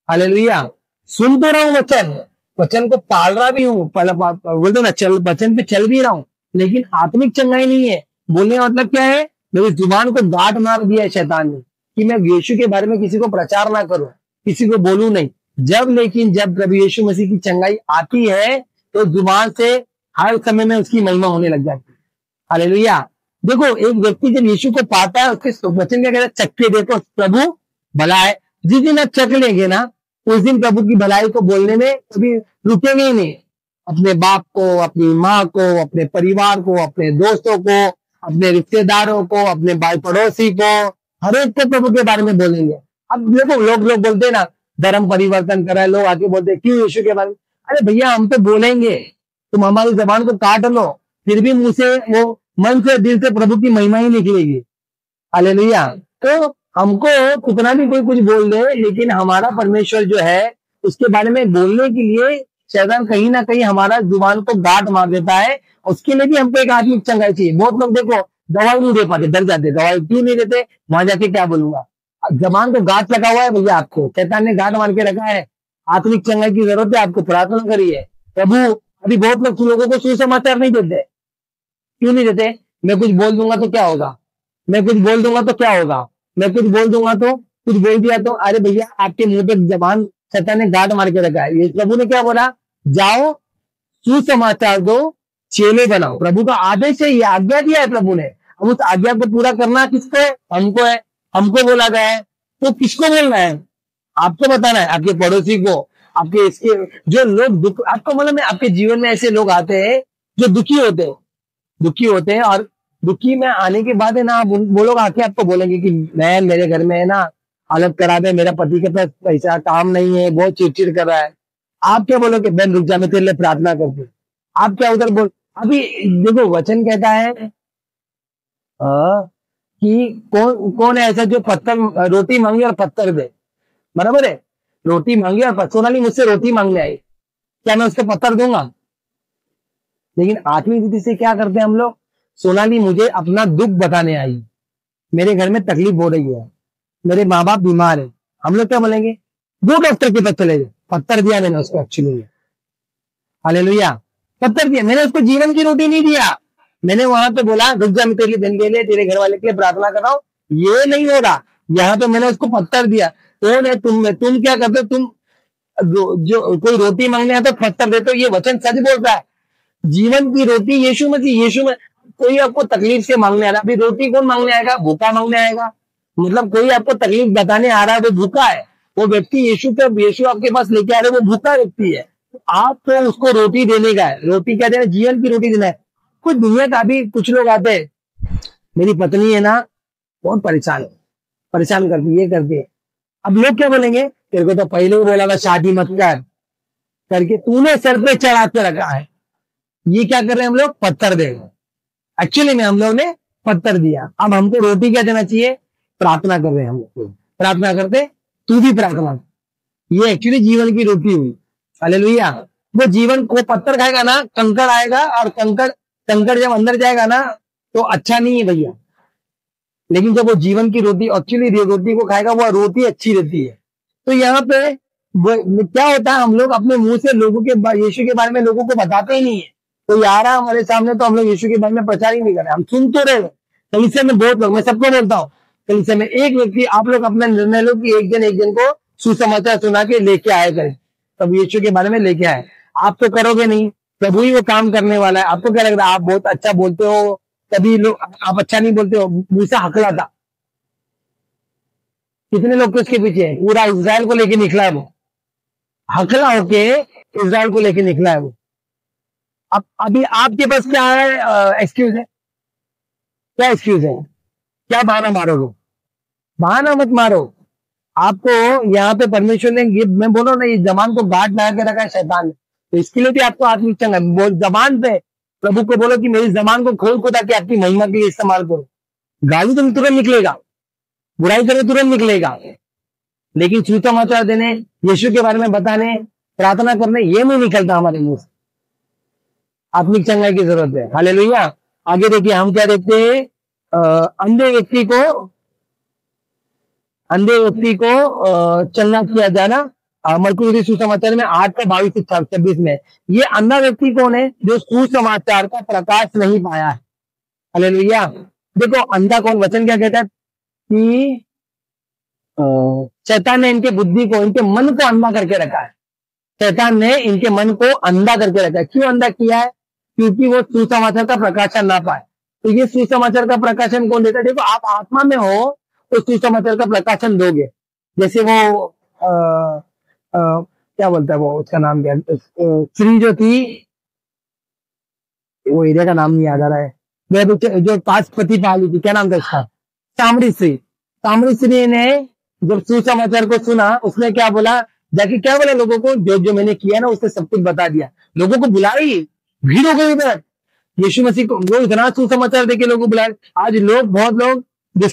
हालेलुया। सुन तो रहा हूँ वचन, वचन को पाल रहा भी हूँ, बोलते ना चल, वचन पे चल भी रहा हूँ, लेकिन आत्मिक चंगाई नहीं है। बोलने का मतलब क्या है? मेरी जुबान को गांठ मार दिया है शैतान ने कि मैं यीशु के बारे में किसी को प्रचार ना करूं, किसी को बोलूं नहीं। लेकिन जब प्रभु यीशु मसीह की चंगाई आती है तो जुबान से हर समय में उसकी महिमा होने लग जाती है। हालेलुया। देखो, एक व्यक्ति जब यीशु को पाता है, उसके वचन क्या कहता है? चक्के देखो प्रभु भला है। जिस दिन आप चख लेंगे ना, उस दिन प्रभु की भलाई को बोलने में कभी रुकेंगे ही नहीं। अपने बाप को, अपनी माँ को, अपने परिवार को, अपने दोस्तों को, अपने रिश्तेदारों को, अपने भाई पड़ोसी को, हर एक को प्रभु के बारे में बोलेंगे। अब देखो, लोग बोलते हैं ना धर्म परिवर्तन करा है, लोग आके बोलते हैं क्यों यीशु के बारे में। अरे भैया, हम तो बोलेंगे, तुम हमारी जबान को काट लो, फिर भी मुंह से, वो मन से, दिल से प्रभु की महिमा ही निकलेगी। हालेलुया। तो हमको कितना भी कोई कुछ बोल दे, लेकिन हमारा परमेश्वर जो है उसके बारे में बोलने के लिए शैतान कहीं ना कहीं हमारा जुबान को गांठ मार देता है। उसके लिए भी हमको एक आत्मिक चंगाई चाहिए। बहुत लोग देखो दवाई नहीं दे पाते, डर जाते। दवाई क्यों नहीं देते? वहां जाके क्या बोलूंगा? जबान को गांठ लगा हुआ है भैया, आपको शैतान ने गांठ मार के रखा है। आत्मिक चंगाई की जरूरत है, आपको प्रार्थना करिए। प्रभु, अभी बहुत लोगों को सुसमाचार नहीं देते। क्यों नहीं देते? मैं कुछ बोल दूंगा तो क्या होगा, मैं कुछ बोल दूंगा तो क्या होगा, मैं कुछ बोल दूंगा तो, कुछ बोल दिया तो। अरे भैया, आपके मुंह पे जबान शैतान ने गांठ मार के रखा है। ये प्रभु ने क्या बोला? जाओ, सुसमाचार दो, चेले बनाओ। प्रभु का आदेश है, ये आज्ञा दिया है प्रभु ने। अब उस आज्ञा को पूरा करना किसको है? हमको है। हमको बोला गया है, तो किसको बोलना है? आपको बताना है, आपके पड़ोसी को, आपके इसके जो लोग दुख, आपको मालूम है आपके जीवन में ऐसे लोग आते हैं जो दुखी होते हैं और दुखी में आने के बाद है ना, वो लोग आके आपको बोलेंगे कि मैं, मेरे घर में है ना हालत खराब है, मेरा पति के पास पैसा काम नहीं है, बहुत चिड़चिड़ कर रहा है। आप क्या बोलोगे? बहन रुक जा, मैं तेरे लिए प्रार्थना करती हूँ। आप क्या उधर बोल? अभी देखो, वचन कहता है कि कौन है ऐसा जो पत्थर, रोटी मांगे और पत्थर दे। बराबर है? रोटी मांगे और पत्थर। सोनाली मुझसे रोटी मांगने आई, क्या मैं उसको पत्थर दूंगा? लेकिन आत्मिक रीति से क्या करते हैं हम लोग? सोनाली मुझे अपना दुख बताने आई, मेरे घर में तकलीफ हो रही है, मेरे माँ बाप बीमार है। हम लोग क्या बोलेंगे? दो डॉक्टर के पास चले गए। पत्थर दिया मैंने उसको एक्चुअली में। हालेलुया। पत्थर दिया मैंने उसको, जीवन की रोटी नहीं दिया। मैंने वहां पे बोला रुक जा, मैं तेरी बहन के लिए, तेरे घर वाले के लिए प्रार्थना कर रहा हूँ। ये नहीं हो रहा, यहाँ पे मैंने उसको पत्थर दिया। कौन है तुम क्या करते हो? तुम जो कोई रोटी मांगने आता तो पत्थर देते हो। ये वचन सच बोलता है। जीवन की रोटी यीशु मसीह। यीशु में कोई आपको तकलीफ से मांगने आ रहा, अभी रोटी कौन मांगने आएगा? भूखा मांगने आएगा। मतलब कोई आपको तकलीफ बताने आ रहा है, वो भूखा है। वो व्यक्ति यीशु आपके पास लेके आ रहे, वो भूखा व्यक्ति है। आप तो उसको रोटी देने का है। रोटी क्या देना? जीवन की रोटी देना है। कुछ दुनिया का, अभी कुछ लोग आते हैं, मेरी पत्नी है ना बहुत परेशान करती है, ये करती है। अब लोग क्या बोलेंगे? तेरे को तो पहले ही बोला था शादी मत कर करके, तूने सर पे चढ़ा के रखा है। ये क्या कर रहे हैं हम लोग? पत्थर दे रहे। एक्चुअली में हम लोग ने पत्थर दिया। अब हमको रोटी क्या देना चाहिए? प्रार्थना कर रहे हैं हम लोग। प्रार्थना करते, तू भी प्रार्थना। ये एक्चुअली जीवन की रोटी हुई। हालेलुया। वो जीवन को पत्थर खाएगा ना, कंकड़ आएगा, और कंकड़ जब अंदर जाएगा ना तो अच्छा नहीं है भैया। लेकिन जब वो जीवन की रोटी, एक्चुअली रोटी को खाएगा, वो रोटी अच्छी रहती है। तो यहाँ पे क्या होता है? हम लोग अपने मुंह से लोगों के, यीशु के बारे में लोगों को बताते ही नहीं है। तो यार हमारे सामने तो हम लोग यीशु के बारे में प्रचार ही नहीं कर रहे, हम सुन तो रहे। कलीसिया में बहुत लोग, मैं सबको बोलता हूँ, कलीसिया में एक व्यक्ति, आप लोग अपना निर्णय लो कि एक जन को सुसमाचार सुना के लेके आए करें, तब यीशु के बारे में लेके आए। आप तो करोगे नहीं, प्रभु ही वो काम करने वाला है। आपको क्या लग रहा है? आप बहुत अच्छा बोलते हो, कभी लोग आप अच्छा नहीं बोलते हो, मुंह से हकलाता। कितने लोग के उसके पीछे हैं? पूरा इज़राइल को लेके निकला है वो, हकला होके इज़राइल को लेके निकला है वो। अब अभी आपके पास क्या है? एक्सक्यूज है, क्या एक्सक्यूज है? क्या बहाना मारोगे? बहाना मत मारो। आपको यहाँ पे परमेश्वर ने मैं बोल रहा हूँ ना, ये जबान को गांठ लगा के रखा है शैतान ने, तो इसके लिए भी आपको आत्मिक चंगा जबान पे प्रभु को बोलो कि मेरी जबान को खोल को, ताकि आपकी महिमा के लिए इस्तेमाल करो। गाली तो तुरंत निकलेगा, बुराई करे तुरंत निकलेगा, लेकिन सुसमाचार देने, यीशु के बारे में बताने, प्रार्थना करने, ये नहीं निकलता हमारे मुंह से। आत्मिक चंगाई की जरूरत है। हालेलुया। आगे देखिए, हम क्या देखते हैं? अंधे व्यक्ति को चंगा किया जाना। मरकुस सुसमाचार में 8:22-26 में, ये अंधा व्यक्ति कौन है? जो सुसमाचार का प्रकाश नहीं पाया है। हालेलुया। देखो अंधा कौन, वचन क्या कहता है कि शैतान ने इनके बुद्धि को, इनके मन को अंधा करके रखा है। शैतान ने इनके मन को अंधा करके रखा है। क्यों अंधा किया है? क्योंकि वो सुसमाचार का प्रकाशन ना पाए। तो ये सुसमाचार का प्रकाशन कौन देता है? देखो, आप आत्मा में हो तो सुसमाचार का प्रकाशन दोगे। जैसे वो क्या बोलता है वो, उसका नाम क्या, स्त्री जो थी, वो एरिया का नाम नहीं याद आ रहा है, जो 5 पति पाली थी, क्या नाम था उसका? सामरी स्त्री ने जब सुसमाचार को सुना, उसने क्या बोला? जाके क्या बोला लोगों को? जो जो मैंने किया ना, उसने सब कुछ बता दिया। लोगों को बुलाई, भीड़ हो गई उधर। यीशु मसीह को वो इतना सुसमाचार देके लोगों को बुलाए। आज बहुत लोग ये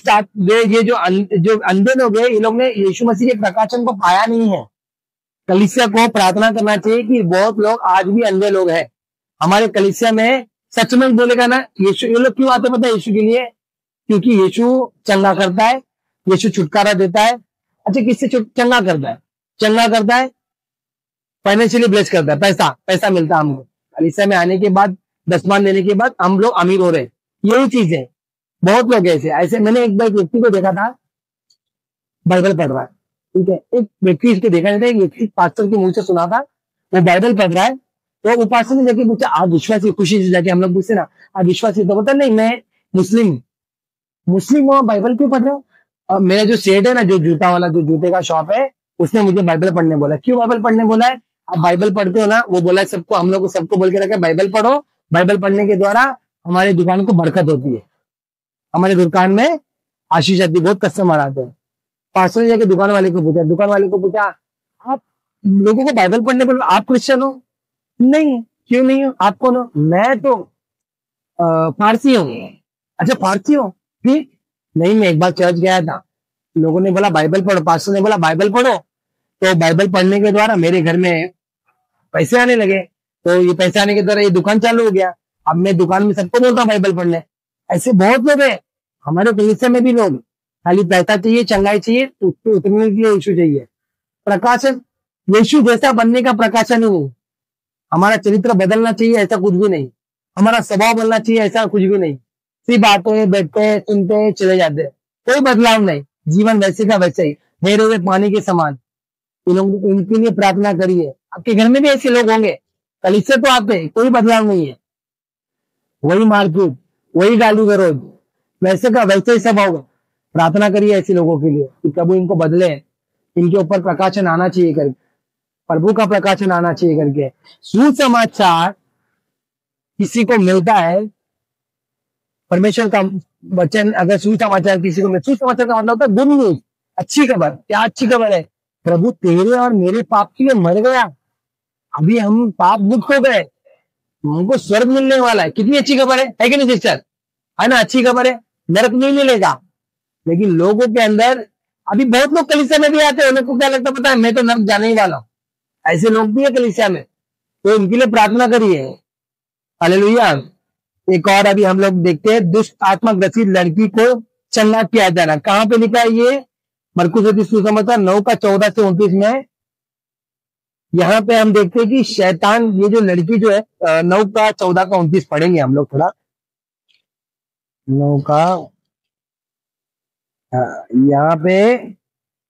जो अंधे लोग हैं, ये लोग ने यीशु मसीह के प्रकाशन को पाया नहीं है। कलीसिया को प्रार्थना करना चाहिए कि बहुत लोग आज भी अंधे लोग हैं हमारे कलीसिया में। सच में बोलेगा ना, यीशु, ये लोग क्यों आते पता है? यीशु के लिए, क्योंकि यीशु चंगा करता है, यीशु छुटकारा देता है। अच्छा, किससे चंगा करता है? चंगा करता है, फाइनेंशियली ब्लेस करता है, पैसा मिलता है हमको। कलीसिया में आने के बाद, दसमान देने के बाद हम लोग अमीर हो रहे हैं। यही चीज है। बहुत लोग ऐसे मैंने एक बार एक व्यक्ति को देखा था, बाइबल पढ़ रहा है, ठीक है। एक व्यक्ति इसको देखा जाता है, एक व्यक्ति पास्टर के मुंह से सुना था, वो बाइबल पढ़ रहा है, तो वो पास्टर ने जाके पूछा, आप विश्वासी? खुशी से जाके हम लोग पूछते ना, आप विश्वासी? तो बोलता नहीं, मैं मुस्लिम हूँ, बाइबल क्यों पढ़ रहे हो? मेरा जो सेठ है ना, जो जूता वाला, जो जूते का शॉप है, उसने मुझे बाइबल पढ़ने बोला। क्यों बाइबल पढ़ने बोला है? आप बाइबल पढ़ते हो ना, वो बोला है सबको, हम लोग को सबको बोल के रखा है, बाइबल पढ़ो, बाइबल पढ़ने के द्वारा हमारी दुकान को बरकत होती है, हमारी दुकान में आशीष आती है, बहुत कस्टमर आते हैं। पास्टर ने जाके दुकान वाले को पूछा, आप लोगों को बाइबल पढ़ने बोलो, आप क्रिश्चियन हो? नहीं। क्यों नहीं हो? आप कौन हो? मैं तो फारसी हूँ। अच्छा, फारसी हो? ठीक। नहीं, मैं एक बार चर्च गया था, लोगों ने बोला बाइबल पढ़ो, पास्टर ने बोला बाइबल पढ़ो, तो बाइबल पढ़ने के द्वारा मेरे घर में पैसे आने लगे, तो ये पैसे आने के द्वारा ये दुकान चालू हो गया। अब मैं दुकान में सबको बोलता हूँ बाइबल पढ़ने। ऐसे बहुत लोग हैं हमारे कलीसिया में भी। लोग खाली पैसा चाहिए, चंगाई चाहिए, तो उसको उतरने के लिए यीशु चाहिए। प्रकाशन, यीशु जैसा बनने का प्रकाशन ही नहीं। हमारा चरित्र बदलना चाहिए, ऐसा कुछ भी नहीं। हमारा स्वभाव बनना चाहिए, ऐसा कुछ भी नहीं। सिर्फ आते हैं, बैठते हैं, सुनते हैं, चले जाते हैं, कोई बदलाव नहीं। जीवन वैसे का वैसे ही, ठहरे हुए पानी के समान। इनके लिए प्रार्थना करिए। आपके घर में भी ऐसे लोग होंगे, कलीसिया तो आते हैं, कोई बदलाव नहीं है, वही मारपीट, वही गाली गलौज, वैसे का वैसे ही सब होगा। प्रार्थना करिए ऐसे लोगों के लिए कि प्रभु इनको बदले, इनके ऊपर प्रकाशन आना चाहिए करके, प्रभु का प्रकाशन आना चाहिए करके। सुसमाचार किसी को मिलता है, परमेश्वर का वचन अगर सुसमाचार किसी को मिलता, सुसमाचार का मतलब होता है गुड न्यूज, अच्छी खबर। क्या अच्छी खबर है? प्रभु तेरे और मेरे पाप के लिए मर गया, अभी हम पाप मुक्त हो गए, हमको स्वर्ग मिलने वाला है। कितनी अच्छी खबर है कि नहीं सिस्टर? है ना, अच्छी खबर है। नरक नहीं मिलेगा। लेकिन लोगों के अंदर अभी बहुत लोग कलीसिया में भी आते हैं, उनको क्या लगता पता है? मैं तो नरक जाने ही वाला हूं। ऐसे लोग भी है कलीसिया में, तो उनके लिए प्रार्थना करिए। हालेलुया। एक और अभी हम लोग देखते हैं, दुष्ट आत्मा ग्रसित लड़की को चंगा किया जाना। कहां पे लिखा है ये? मरकुस सुसमाचार 9:14-29 में। यहाँ पे हम देखते हैं कि शैतान, ये जो लड़की जो है, 9:14-29 पढ़ेंगे हम लोग थोड़ा। 9 का यहाँ पे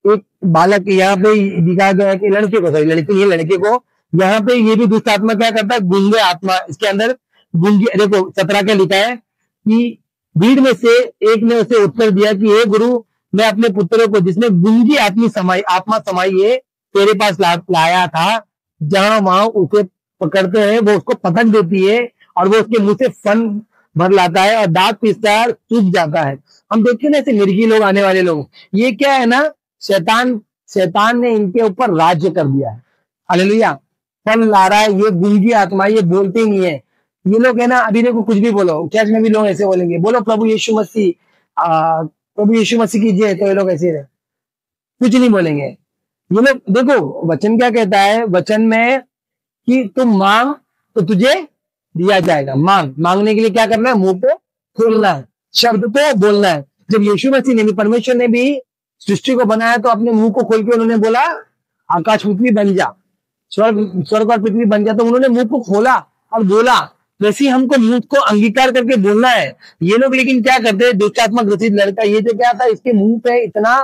एक बालक, यहाँ पे दिखाया गया है कि लड़के को, सॉरी लड़की नहीं, लड़के को यहाँ पे ये भी दुष्ट आत्मा क्या करता है? गुंगे आत्मा, इसके अंदर गुंगे। देखो 17 क्या लिखा है कि भीड़ में से एक ने उसे उत्तर दिया कि हे गुरु, मैं अपने पुत्रों को जिसने गुंगी आत्मा समाई है तेरे पास लाया था, जहां वहां उसे पकड़ते हैं वो उसको पटक देती है और वो उसके मुंह से फन भर लाता है और दांत पीसता है और चूक जाता है। हम देखते हैं ना ऐसे मिर्गी लोग, आने वाले लोग, ये क्या है ना, शैतान शैतान ने इनके ऊपर राज्य कर दिया है। हालेलुया। फल ला रहा है, ये गुंगी आत्मा, ये बोलते ही नहीं है। ये लोग है ना, अभी देखो कुछ भी बोलो, चर्च में भी लोग ऐसे बोलेंगे, बोलो प्रभु यीशु मसीह, प्रभु यीशु मसीह की जय, तो ये लोग ऐसे रहे, कुछ नहीं बोलेंगे। ये लोग देखो वचन क्या कहता है, वचन में कि तुम मांग तो तुझे दिया जाएगा। मांगने के लिए क्या करना है, मुंह को खोलना है, शब्द को बोलना है। जब यीशु मसीह ने भी, परमेश्वर ने भी सृष्टि को बनाया तो अपने मुंह को खोल के उन्होंने बोला आकाश पृथ्वी बन जा, स्वर्ग और पृथ्वी बन जा, तो उन्होंने मुंह को खोला और बोला। वैसे ही हमको मुंह को अंगीकार करके बोलना है। ये लोग लेकिन क्या करते हैं, दुष्ट आत्मा ग्रसित लड़का, ये जो क्या था, इसके मुंह पे इतना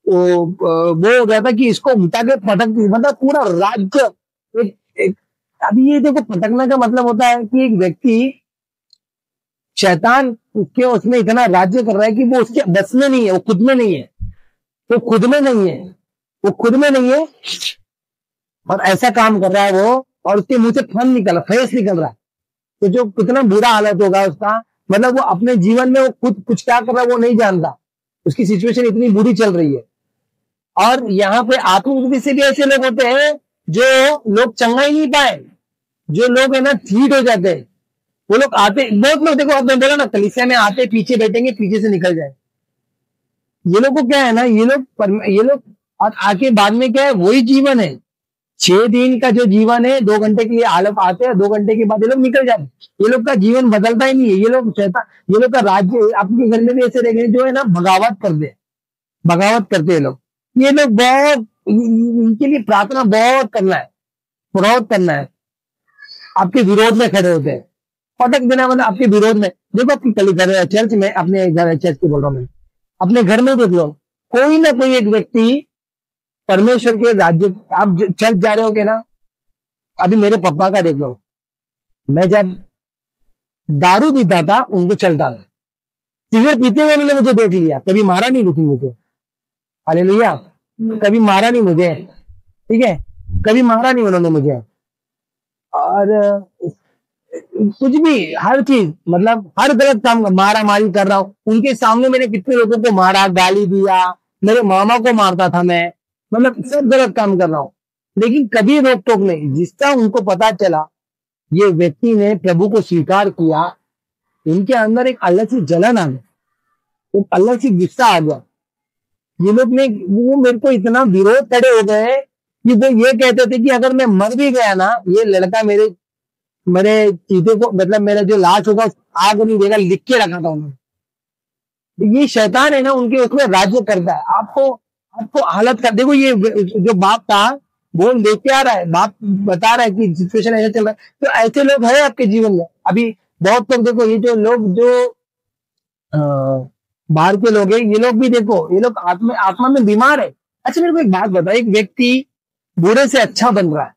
वो हो गया था कि इसको उठा के पटक, मतलब पूरा राज्य अभी ये देखो, पटकने का मतलब होता है कि एक व्यक्ति, शैतान उसके उसमें इतना राज्य कर रहा है कि वो उसके बस में नहीं है, वो खुद में नहीं है, वो खुद में नहीं है, वो खुद में नहीं है, और ऐसा काम कर रहा है वो, और उसके मुंह से फेस निकल रहा है। तो जो कितना बुरा हालत होगा उसका, मतलब वो अपने जीवन में वो खुद कुछ क्या कर रहा है वो नहीं जानता, उसकी सिचुएशन इतनी बुरी चल रही है। और यहाँ पे आत्मवृद्धि से भी ऐसे लोग होते हैं जो लोग चंगा ही नहीं पाए, जो लोग है ना ठीक हो जाते हैं, वो लोग आते, बहुत लोग देखो, आपने बोला ना कलीसिया में आते पीछे बैठेंगे, पीछे से निकल जाए। ये लोग को क्या है ना, ये लोग और आके बाद में क्या है, वही जीवन है, 6 दिन का जो जीवन है, 2 घंटे के लिए आलप आते हैं, 2 घंटे के बाद ये लोग निकल जाते हैं। ये लोग का जीवन बदलता ही नहीं है। ये लोग का राज्य, आपके घर में भी ऐसे रहेंगे जो है ना बगावत करते हैं लोग। ये लोग बहुत, इनके लिए प्रार्थना बहुत करना है, आपके विरोध में खड़े होते हैं, पटक देना, मतलब आपके विरोध में। देखो आपकी चर्च में, अपने घर चर्च की बोल रहा हूं मैं, अपने घर में देख लो, कोई ना कोई एक व्यक्ति परमेश्वर के राज्य, आप चर्च जा रहे हो के ना, अभी मेरे पापा का देख लो, मैं जब दारू पीता था उनको चलता था, सिगरेट पीते हुए उन्होंने मुझे देख लिया, कभी मारा नहीं लेकिन मुझे, हालेलुया, कभी मारा नहीं मुझे, ठीक है, कभी मारा नहीं उन्होंने मुझे। और कुछ भी, हर चीज, मतलब हर गलत काम, मारा मारी कर रहा हूं उनके सामने, मैंने कितने लोगों को मारा, गाली दिया, मेरे मामा को मारता था मैं, मतलब सब गलत काम कर रहा हूं, लेकिन कभी रोक टोक नहीं। जिसका उनको पता चला ये व्यक्ति ने प्रभु को स्वीकार किया, इनके अंदर एक अलग सी जलन आ गई, एक अलग सी गुस्सा आ गया। ये लोग ने, वो मेरे को इतना विरोध खड़े हो गए कि वो ये कहते थे कि अगर मैं मर भी गया ना, ये लड़का मेरे चीते को, मतलब मेरा जो लाश होगा आग नहीं देगा, लिख के रखा था उन्होंने। ये शैतान है ना, उनके उसमें राज्य करता है, आपको हालत कर। देखो ये जो बाप था वो देख के आ रहा है, बाप बता रहा है कि सिचुएशन ऐसा चल रहा है, तो ऐसे लोग हैं आपके जीवन में। अभी बहुत लोग देखो, ये जो लोग जो बाहर के लोग हैं, ये लोग भी देखो, ये लोग आत्मा में बीमार है। अच्छा मेरे को एक बात बता, एक व्यक्ति बुरे से अच्छा बन रहा है,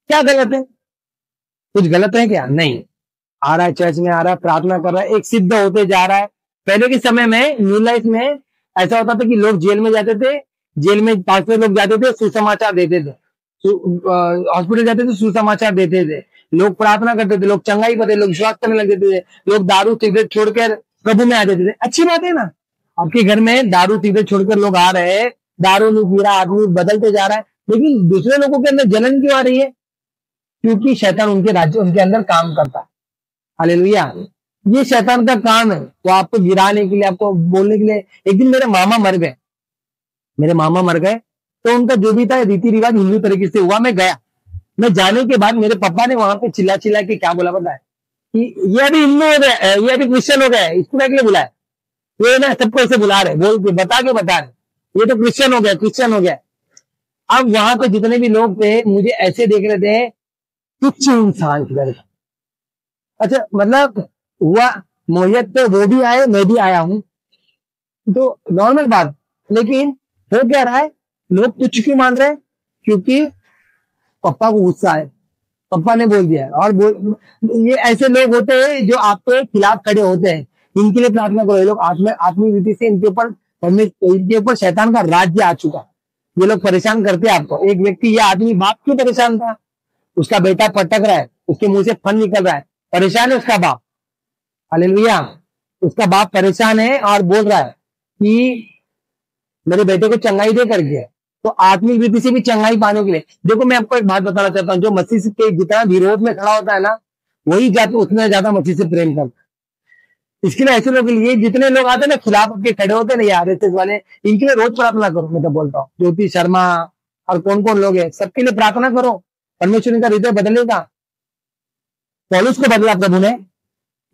क्या गलत है? कुछ गलत है क्या? नहीं। आ रहा है चर्च में, आ रहा है, प्रार्थना कर रहा है, एक सिद्ध होते जा रहा है। पहले के समय में, न्यू लाइफ में ऐसा होता था कि लोग जेल में जाते थे, जेल में 5 लोग जाते थे, सुसमाचार देते थे, हॉस्पिटल जाते थे, सुसमाचार देते थे, लोग प्रार्थना करते थे, लोग चंगाई पाते, लोग विश्वास करने लग जाते थे, लोग दारू सिगरेट छोड़कर प्रभु में आ जाते थे। अच्छी बात है ना, आपके घर में दारू सिगरेट छोड़कर लोग आ रहे हैं, दारू नहीं पी रहा, आदमी बदलते जा रहा है, लेकिन दूसरे लोगों के अंदर जलन क्यों आ रही है? क्योंकि शैतान उनके अंदर काम करता है। हालेलुया। ये शैतान का काम है, वो आपको गिराने के लिए, आपको बोलने के लिए। एक दिन मेरे मामा मर गए, तो उनका जो भी था रीति रिवाज हिंदू तरीके से हुआ। मैं गया, मैं जाने के बाद मेरे पापा ने वहां पे चिल्ला के क्या बोला पता है? कि ये अभी हिंदू हो गया, ये अभी क्रिश्चियन हो गया, इसको क्या बुलाया? ये ना सबको ऐसे बुला रहे, बोल के बता रहे, ये तो क्रिश्चियन हो गया। अब वहां पे जितने भी लोग थे मुझे ऐसे देख रहे थे, तुच्छ इंसान की तरह। अच्छा, मतलब हुआ मोहियत पे, वो भी आए, मैं भी आया हूं, तो नॉर्मल बात। लेकिन हो क्या रहा है, लोग तुच्छ क्यों मान रहे हैं? क्योंकि पापा को गुस्सा है, पापा ने बोल दिया। और ये ऐसे लोग होते हैं जो आपके खिलाफ खड़े होते हैं, इनके लिए प्रार्थना करो। ये लोग आत्मिक रीति से इनके ऊपर इनके ऊपर शैतान का राज्य आ चुका। ये लोग परेशान करते हैं आपको। एक व्यक्ति, ये आदमी बाप क्यों परेशान था? उसका बेटा पटक रहा है, उसके मुंह से फन निकल रहा है, परेशान है उसका बाप। हालेलुया। उसका बाप परेशान है और बोल रहा है कि मेरे बेटे को चंगाई दे करके। तो आत्मिक रीति से भी चंगाई पाने के लिए, देखो मैं आपको एक बात बताना चाहता हूँ, जो मसीह के जितना विरोध में खड़ा होता है ना, वही जाके उतना ज्यादा मसीह से प्रेम करता है। इसके लिए ऐसे लोगों के लिए, जितने लोग आते हैं ना खिलाफ आपके खड़े होते हैं ना, ये आरएसएस वाले, इनके लिए रोज प्रार्थना करो। मैं तो बोलता हूँ, ज्योति शर्मा और कौन कौन लोग हैं, सबके लिए प्रार्थना करो, परमेश्वर का हृदय बदलेगा। पौलुस को बदला प्रभु ने।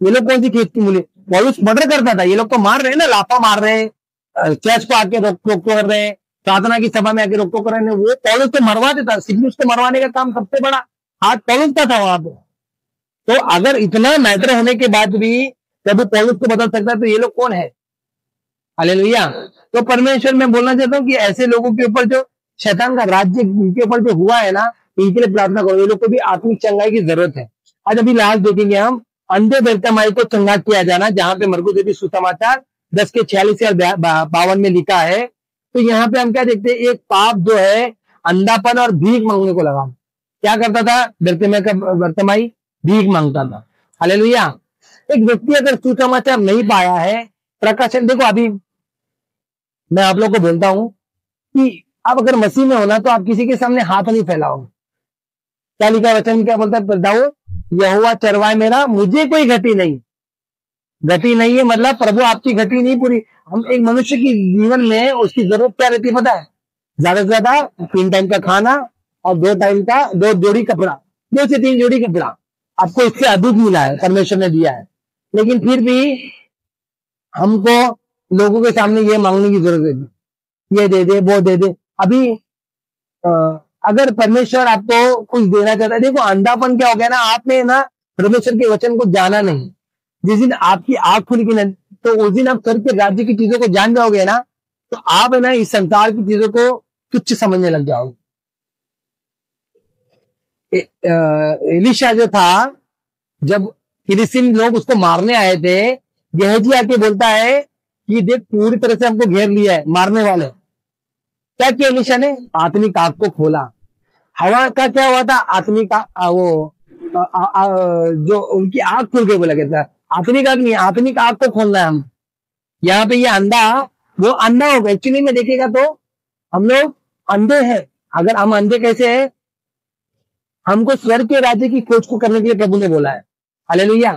ये लोग कौन सी खेत की मूली? पौलुस मर्डर करता था, ये लोग तो मार रहे हैं ना, लाफा मार रहे हैं, चर्च को आके रोक टोक कर रहे हैं, प्रार्थना की सभा में आके रोक टोक कर रहे हैं। वो पौलुस को मरवा देता, सिग्नुस को मरवाने का काम सबसे बड़ा हाथ पौलुस का था वहां पे। तो अगर इतना मैटर होने के बाद भी प्रभु पौलुस को बदल सकता है, तो ये लोग कौन है? हालेलुया। तो परमेश्वर, मैं बोलना चाहता हूँ कि ऐसे लोगों के ऊपर जो शैतान का राज्य इनके ऊपर जो हुआ है ना, इनके लिए प्रार्थना करो। ये लोग को भी आत्मिक चंगाई की जरूरत है। आज अभी लास्ट देखेंगे हम, अंधे बेरतमाई को चंगा किया जाना, जहां पे मरकुस देवी सुसमाचार 10 के 46 या 52 में लिखा है। तो यहाँ पे हम क्या देखते हैं, एक पाप जो है अंधापन और भीख मांगने को लगा। क्या करता था बेरतमाई? भीख मांगता था। हालेलुया। एक व्यक्ति अगर सुसमाचार नहीं पाया है, प्रकाशन, देखो अभी मैं आप लोग को बोलता हूं कि आप अगर मसीह में होना तो आप किसी के सामने हाथ नहीं फैलाओगे। क्या लिखा वचन, क्या बोलता है? प्रदाओ यहोवा चरवाए मेरा, मुझे कोई घटी नहीं। घटी नहीं है मतलब प्रभु आपकी घटी नहीं पूरी। हम एक मनुष्य की जीवन में उसकी जरूरत क्या रहती है पता है? ज्यादा से ज्यादा 3 टाइम का खाना और 2 टाइम का 2 जोड़ी कपड़ा, 2 से 3 जोड़ी कपड़ा। आपको इससे अधिक मिला है, परमेश्वर ने दिया है, लेकिन फिर भी हमको लोगों के सामने ये मांगने की जरूरत है, ये दे दे, वो दे दे। अभी अगर परमेश्वर आपको कुछ देना चाहता है, देखो अंधापन क्या हो गया ना, आपने ना परमेश्वर के वचन को जाना नहीं। जिस दिन आपकी आंख खुलेगी ना, तो उस दिन आप स्वर्ग के राज्य की चीजों को जान जाओगे ना, तो आप है ना इस संसार की चीजों को तुच्छ समझने लग जाओगे। एलीशा जो था, जब फिलिस्तीन लोग उसको मारने आए थे, गेहजी आके बोलता है कि देख पूरी तरह से हमको घेर लिया है मारने वाले। क्या किया एलीशा ने? आत्मिक आंख को खोला। हवा का क्या हुआ था? आत्मिक जो उनकी आंख खुल गई, बोला कहता आत्मिक आंख नहीं, आत्मिक आंख को खोलना है हम। यहाँ पे ये अंधा, वो अंधा होगा। एक्चुअली में देखेगा तो हम लोग अंधे हैं। अगर हम अंधे कैसे हैं? हमको स्वर्ग के राज्य की खोज को करने के लिए प्रभु ने बोला है। हालेलुया।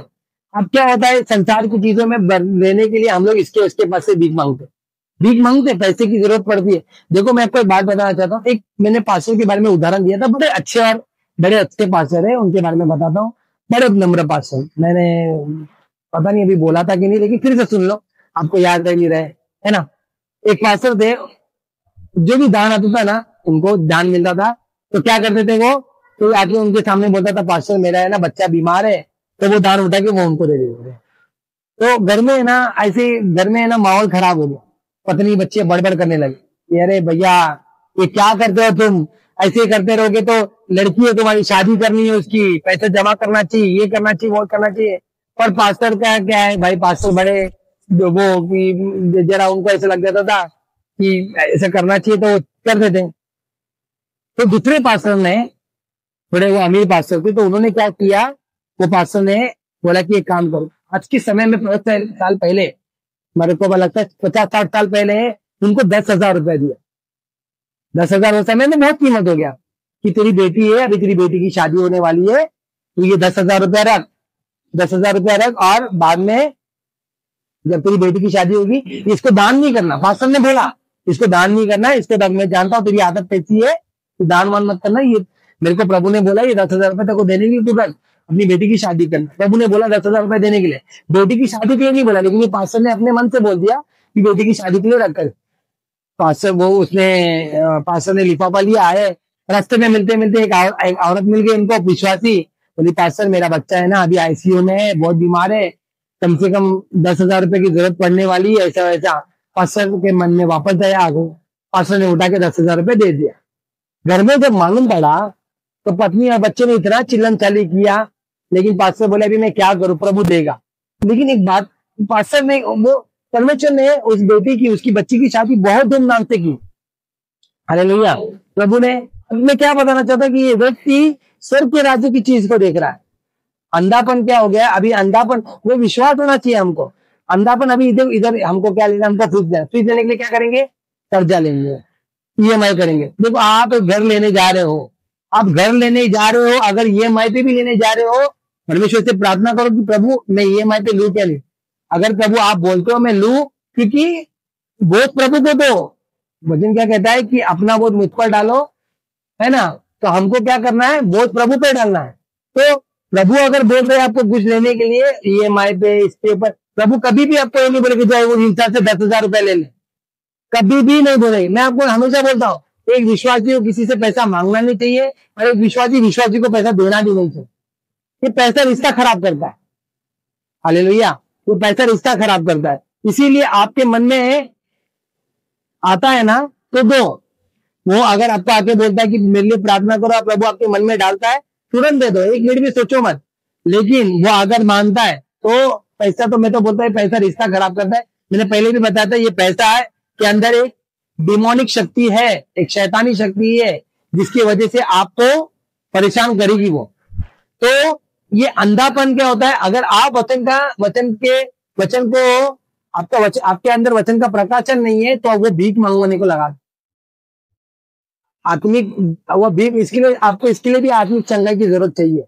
अब क्या होता है, संसार की चीजों में लेने के लिए हम लोग इसके उसके पास से भीख मांगते, पैसे की जरूरत पड़ती है। देखो मैं आपको एक बात बताना चाहता हूँ। एक मैंने पास्टर के बारे में उदाहरण दिया था, बड़े अच्छे और बड़े अच्छे पास्टर है, उनके बारे में बताता हूँ। बड़े नम्र पास्टर, मैंने पता नहीं अभी बोला था कि नहीं, लेकिन फिर से सुन लो, आपको याद रह नहीं रहे, है ना। एक पास्टर थे, जो भी दान आता था ना, उनको दान मिलता था, तो क्या करते थे वो, तो आके उनके सामने बोलता था, पास्टर मेरा है ना बच्चा बीमार है, तो वो दान उठा के वो उनको दे देते थे। तो घर में है ना, ऐसे घर में है ना माहौल खराब हो गया। पत्नी बच्चे बड़बड़ करने लगे, अरे भैया ये क्या करते हो तुम, ऐसे करते रहोगे तो लड़की है तुम्हारी, शादी करनी है उसकी, पैसा जमा करना चाहिए, ये करना चाहिए, वो करना चाहिए। पर पास्टर का क्या है भाई, पास्टर बड़े जो वो कि जरा उनको ऐसा लग जाता था कि ऐसा करना चाहिए, तो वो करते थे। तो दूसरे पास्टर ने, थोड़े वो अमीर पास्टर थे, तो उन्होंने क्या किया, वो पास्टर ने बोला कि एक काम करो। आज के समय में 50 साल पहले, मेरे को लगता है 50-60 साल पहले, उनको 10,000 रुपए दिया। 10,000 उस समय में बहुत कीमत हो गया कि तेरी बेटी है, अभी तेरी बेटी की शादी होने वाली है, तो ये 10,000 रुपया रख, 10,000 रुपया रख, और बाद में जब तेरी बेटी की शादी होगी, इसको दान नहीं करना। पास्टर ने बोला इसको दान नहीं करना, इसको मैं जानता हूँ तेरी आदत कैसी है, तो दान वान मत करना। ये मेरे को प्रभु ने बोला ये 10,000 रुपए तेरे को देने के लिए तू रख, अपनी बेटी की शादी करना। प्रभु ने बोला 10,000 रुपए देने के लिए, बेटी की शादी के लिए नहीं बोला, लेकिन ये पास्टर ने अपने मन से बोल दिया कि बेटी की शादी के लिए रख कर। पास्टर वो उसने पास्टर ने लिफाफा लिया, आए रास्ते में मिलते मिलते एक औरत मिल गई उनको, विश्वासी, बोली पास्टर मेरा बच्चा है ना अभी आईसीयू में है, बहुत बीमार है, कम से कम 10,000 रुपए की जरूरत पड़ने वाली है, ऐसा वैसा। पास्टर के मन में वापस आया आगे, पास्टर ने उठा के 10,000 रुपए दे दिया। घर में जब मालूम पड़ा तो पत्नी और बच्चे ने इतना चिल्लन चाली किया, लेकिन पास्टर बोले अभी मैं क्या करूं, प्रभु देगा। लेकिन एक बात, पास्टर ने वो परमेश्वर ने उस बेटी की, उसकी बच्ची की शादी बहुत धूमधाम से की। हालेलुया। प्रभु ने, मैं क्या बताना चाहता कि ये व्यक्ति स्वर्ग के राज्य की चीज को देख रहा है। अंधापन क्या हो गया अभी? अंधापन, वो विश्वास होना चाहिए हमको। अंधापन अभी इधर इधर हमको क्या लेना, हमको फ्रिज लेना। फ्रिज लेने के लिए क्या करेंगे? कर्जा लेंगे, ईएमआई करेंगे। देखो आप एक घर लेने जा रहे हो, आप घर लेने जा रहे हो, अगर ईएमआई पे भी लेने जा रहे हो, परमेश्वर से प्रार्थना करो कि प्रभु मैं ईएमआई पे लूं क्या नहीं। अगर प्रभु आप बोलते हो मैं लूं, क्योंकि बोझ प्रभु को दो। वचन क्या कहता है कि अपना बोझ मुझ पर डालो, है ना। तो हमको क्या करना है? बोझ प्रभु पे डालना है। तो प्रभु अगर बोल रहे हैं आपको कुछ लेने के लिए ईएमआई पे, इस पे पर, प्रभु कभी भी आपको ये नहीं बोले कि जाए वो इंसान से 10,000 रुपए ले ले, कभी भी नहीं बोलेंगे। मैं आपको हमेशा बोलता हूँ, एक विश्वासी को किसी से पैसा मांगना नहीं चाहिए, और एक विश्वासी को पैसा देना भी नहीं चाहिए। ये पैसा रिश्ता खराब करता है। हालेलुया। वो पैसा रिश्ता खराब करता है। इसीलिए आपके मन में आता है ना, तो दो। वो अगर आपको आके बोलता है कि मेरे लिए प्रार्थना करो, प्रभु आपके मन में डालता है, तुरंत दे दो, 1 मिनट भी सोचो मत। लेकिन वो अगर मानता है तो पैसा, तो मैं तो बोलता है पैसा रिश्ता खराब करता है। मैंने पहले भी बताया था, ये पैसा है के अंदर एक डिमोनिक शक्ति है, एक शैतानी शक्ति है, जिसकी वजह से आपको परेशान करेगी वो। तो ये अंधापन क्या होता है? अगर आप वचन को आपके अंदर वचन का प्रकाशन नहीं है, तो वो भीख मांगने को लगा। आत्मिक वो भीख, इसके लिए भी आत्मिक चंगाई की जरूरत चाहिए।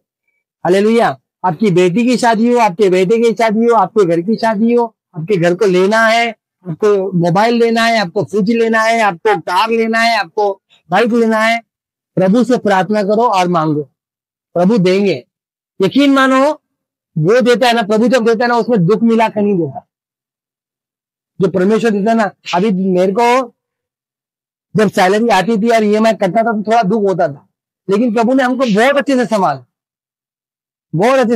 हालेलुया। आपकी बेटी की शादी हो, आपके बेटे की शादी हो, आपके घर की शादी हो, आपके घर को लेना है, आपको मोबाइल लेना है, आपको फ्रिज लेना है, आपको कार लेना है, आपको बाइक लेना है, प्रभु से प्रार्थना करो और मांगो, प्रभु देंगे। यकीन मानो, वो देता है ना, प्रभु जब देता है ना, उसमें दुख मिला कर नहीं देता। जो परमेश्वर देता है ना, अभी मेरे को जब सैलरी आती थी और ईएमआई कटता था तो थोड़ा दुख होता था, लेकिन प्रभु ने हमको बहुत अच्छे से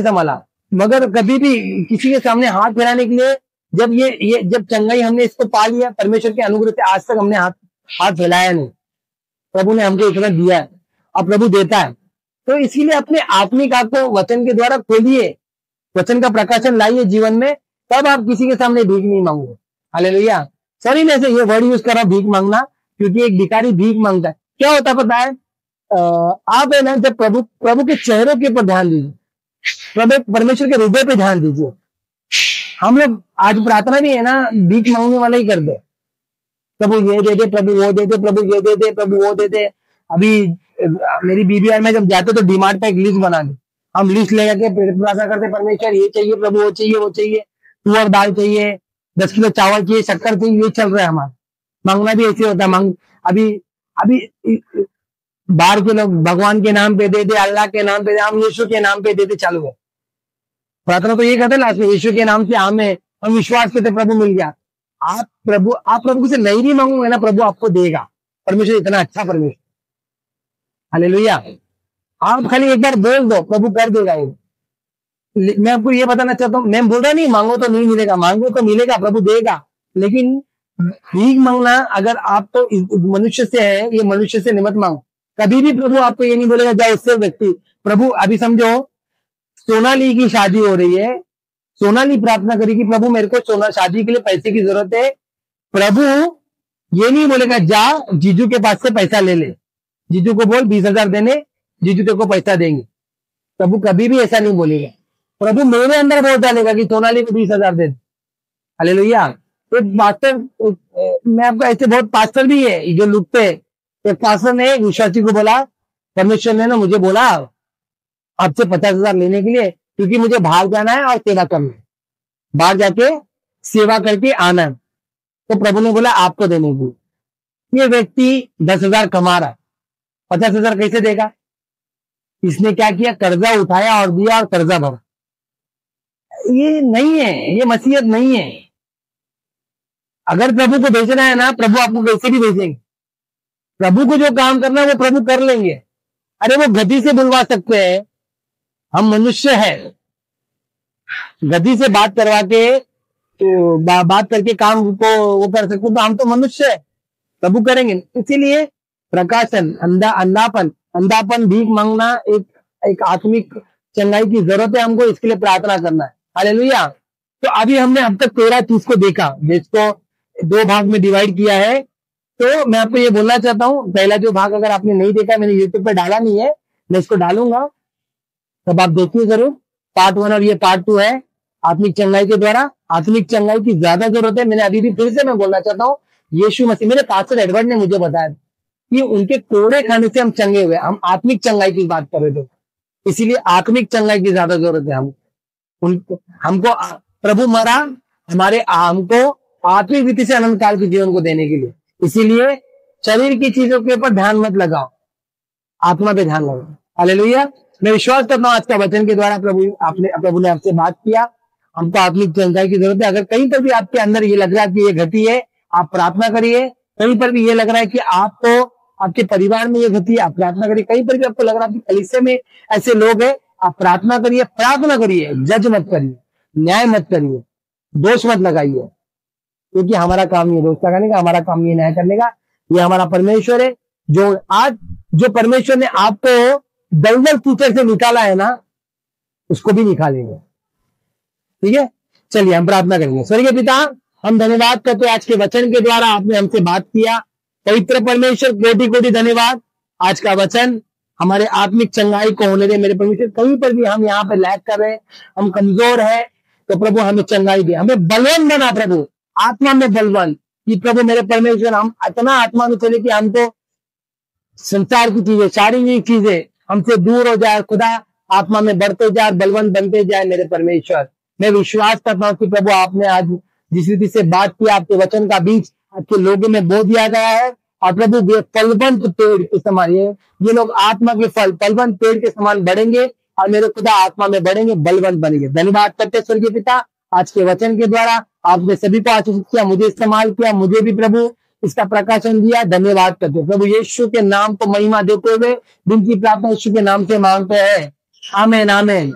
संभाला। मगर कभी भी किसी के सामने हाथ फैलाने के लिए, जब चंगाई हमने इसको पा लिया परमेश्वर के अनुग्रह से, आज तक हमने हाथ फैलाया नहीं। प्रभु ने हमको इतना दिया है और प्रभु देता है। तो इसीलिए अपने आत्मिक आंख को वचन के द्वारा खोलिए, वचन का प्रकाशन लाइए जीवन में, तब आप किसी के सामने भीख नहीं मांगोगे। हालेलुया। सॉरी मैं से ये वर्ड यूज कर रहा हूं, भीख मांगना, क्योंकि एक भिखारी भीख मांगता है। क्या होता है पता है? आप है ना, जब प्रभु के चेहरों के ऊपर ध्यान दीजिए, परमेश्वर के हृदय पे ध्यान दीजिए। हम लोग आज प्रार्थना भी है ना, भीख मांगने वाला ही करते, प्रभु ये दे दे, प्रभु वो दे दे, प्रभु ये दे दे, प्रभु वो दे दे। अभी मेरी बीबी और मैं जब जाते तो डीमार्ट पे एक लिस्ट बना दी, हम लिस्ट ले जाके प्रार्थना करते, परमेश्वर ये चाहिए प्रभु, वो चाहिए, वो चाहिए, तुअर दाल चाहिए, 10 किलो चावल चाहिए, शक्कर चाहिए, ये चल रहा है हमारा। मांगना भी ऐसे होता है। अभी बाहर के लोग भगवान के नाम पे दे दे, अल्लाह के नाम पे दे, हम यीशु के नाम पे देते चालू है। प्रार्थना तो ये कहते हैं लास्ट में, यीशु के नाम से हमें, हम विश्वास करते प्रभु मिल गया। आप प्रभु से नहीं भी मांगोगे ना, प्रभु आपको देगा। परमेश्वर इतना अच्छा परमेश्वर। हालेलुया। आप खाली एक बार बोल दो, प्रभु कर देगा ये। मैं आपको ये बताना चाहता हूँ, मैं बोल रहा नहीं मांगो तो नहीं मिलेगा, मांगो तो मिलेगा, प्रभु देगा। लेकिन भीख मांगना, अगर आप तो मनुष्य से है, ये मनुष्य से मत मांगो। कभी भी प्रभु आपको ये नहीं बोलेगा जाओ उससे व्यक्ति। प्रभु अभी समझो, सोनाली की शादी हो रही है, सोनाली प्रार्थना करेगी प्रभु मेरे को शादी के लिए पैसे की जरूरत है, प्रभु ये नहीं बोलेगा जा जीजू के पास से पैसा ले ले, जीजू को बोल 20,000 देने, जीजू तेरे को पैसा देंगे। प्रभु कभी भी ऐसा नहीं बोलेगा। प्रभु मेरे अंदर बोल डालेगा कि सोनाली को 20,000 दे। हालेलुया। एक पास्टर, मैं आपको ऐसे बहुत पास्टर भी है जो लुटते। एक पास्टर ने एक विश्वासी को बोला, परमेश्वर ने ना मुझे बोला आपसे 50,000 लेने के लिए, क्योंकि मुझे बाहर जाना है और सेवा करना है, बाहर जाके सेवा करके आना है। तो प्रभु ने बोला आपको देने की। ये व्यक्ति 10,000 कमा रहा है, 50,000 कैसे देगा? इसने क्या किया? कर्जा उठाया और दिया और कर्जा भरा। ये नहीं है, ये मसीहत नहीं है। अगर प्रभु को भेजना है ना, प्रभु आपको कैसे भी भेजेंगे। प्रभु को जो काम करना है वो प्रभु कर लेंगे। अरे वो गधी से बुलवा सकते हैं, हम मनुष्य है, गधी से बात करवा के तो बात करके काम को वो कर सकते, तो हम तो मनुष्य है, प्रभु करेंगे। इसीलिए प्रकाशन, अंधापन, भीख मांगना एक आत्मिक चंगाई की जरूरत है हमको, इसके लिए प्रार्थना करना है। हालेलुया। तो अभी हमने अब तक 13 चीज को देखा, जिसको 2 भाग में डिवाइड किया है। तो मैं आपको ये बोलना चाहता हूँ, पहला जो भाग अगर आपने नहीं देखा, मैंने यूट्यूब पर डाला नहीं है, मैं इसको डालूंगा, तब आप देखिए जरूर। पार्ट 1 और ये पार्ट 2 है, आत्मिक चंगाई के द्वारा। आत्मिक चंगाई की ज्यादा जरूरत है। मैंने अभी भी फिर से मैं बोलना चाहता हूँ, यीशु मसीह, मेरे पास्टर एडवर्ड ने मुझे बताया कि उनके कोड़े खाने से हम चंगे हुए। हम आत्मिक चंगाई की बात कर रहे थे, इसीलिए आत्मिक चंगाई की ज्यादा जरूरत है। हमको प्रभु मरा हमको आत्मिक रीति से अनंत काल के जीवन को देने के लिए। इसीलिए शरीर की चीजों के ऊपर ध्यान मत लगाओ, आत्मा पे ध्यान लगाओ। हालेलुया। मैं विश्वास करता हूँ आज का वचन के द्वारा प्रभु ने आपसे बात किया। हमको आत्मिक चंगाई की जरूरत है। अगर कहीं पर भी आपके अंदर ये लग रहा है कि ये घटी है, आप प्रार्थना करिए। कहीं पर भी ये लग रहा है कि आपको आपके परिवार में ये घटी है, आप प्रार्थना करिए। कहीं पर भी आपको लग रहा है कि कलीसिया में ऐसे लोग हैं, आप प्रार्थना करिए। प्रार्थना करिए, जज मत करिए, न्याय मत करिए, दोष मत लगाइए, क्योंकि हमारा काम ये दोष लगाने का, हमारा काम ये न्याय करने का। ये हमारा परमेश्वर है, जो परमेश्वर ने आपको दलदल कीचड़ से निकाला है ना, उसको भी निकालेंगे। ठीक है, चलिए हम प्रार्थना करेंगे। स्वर्गीय पिता, हम धन्यवाद करते हैं आज के वचन के द्वारा आपने हमसे बात किया। पवित्र परमेश्वर, कोटि कोटि धन्यवाद। आज का वचन हमारे आत्मिक चंगाई को होने दे मेरे परमेश्वर। कहीं पर भी हम यहाँ पे लैग कर रहे हैं, हम कमजोर है, तो प्रभु हमें चंगाई दे, हमें बलवान बना प्रभु, आत्मा में बलवान। कि प्रभु मेरे परमेश्वर, हम इतना आत्मा में चले कि हमको संसार की चीजें, शारीरिक चीजें हमसे दूर हो जाए, खुदा आत्मा में बढ़ते जाए, बलवंत बनते जाए मेरे परमेश्वर। मैं विश्वास करता हूँ कि प्रभु आपने आज जिस रीति से बात की, आपके वचन का बीज आपके लोगों में बो दिया गया है। और प्रभु ये फलवंत पेड़ के समान, ये लोग आत्मा के फलवंत पेड़ के समान बढ़ेंगे और मेरे खुदा आत्मा में बढ़ेंगे, बलवंत बनेंगे। धन्यवाद करते स्वर्गीय पिता, आज के वचन के द्वारा आपने सभी को आशीषित किया, मुझे इस्तेमाल किया, मुझे भी प्रभु इसका प्रकाशन दिया। धन्यवाद करते प्रभु यीशु के नाम को महिमा देते हुए विनती प्रार्थना यीशु के नाम से मांगते हैं, आमीन आमीन।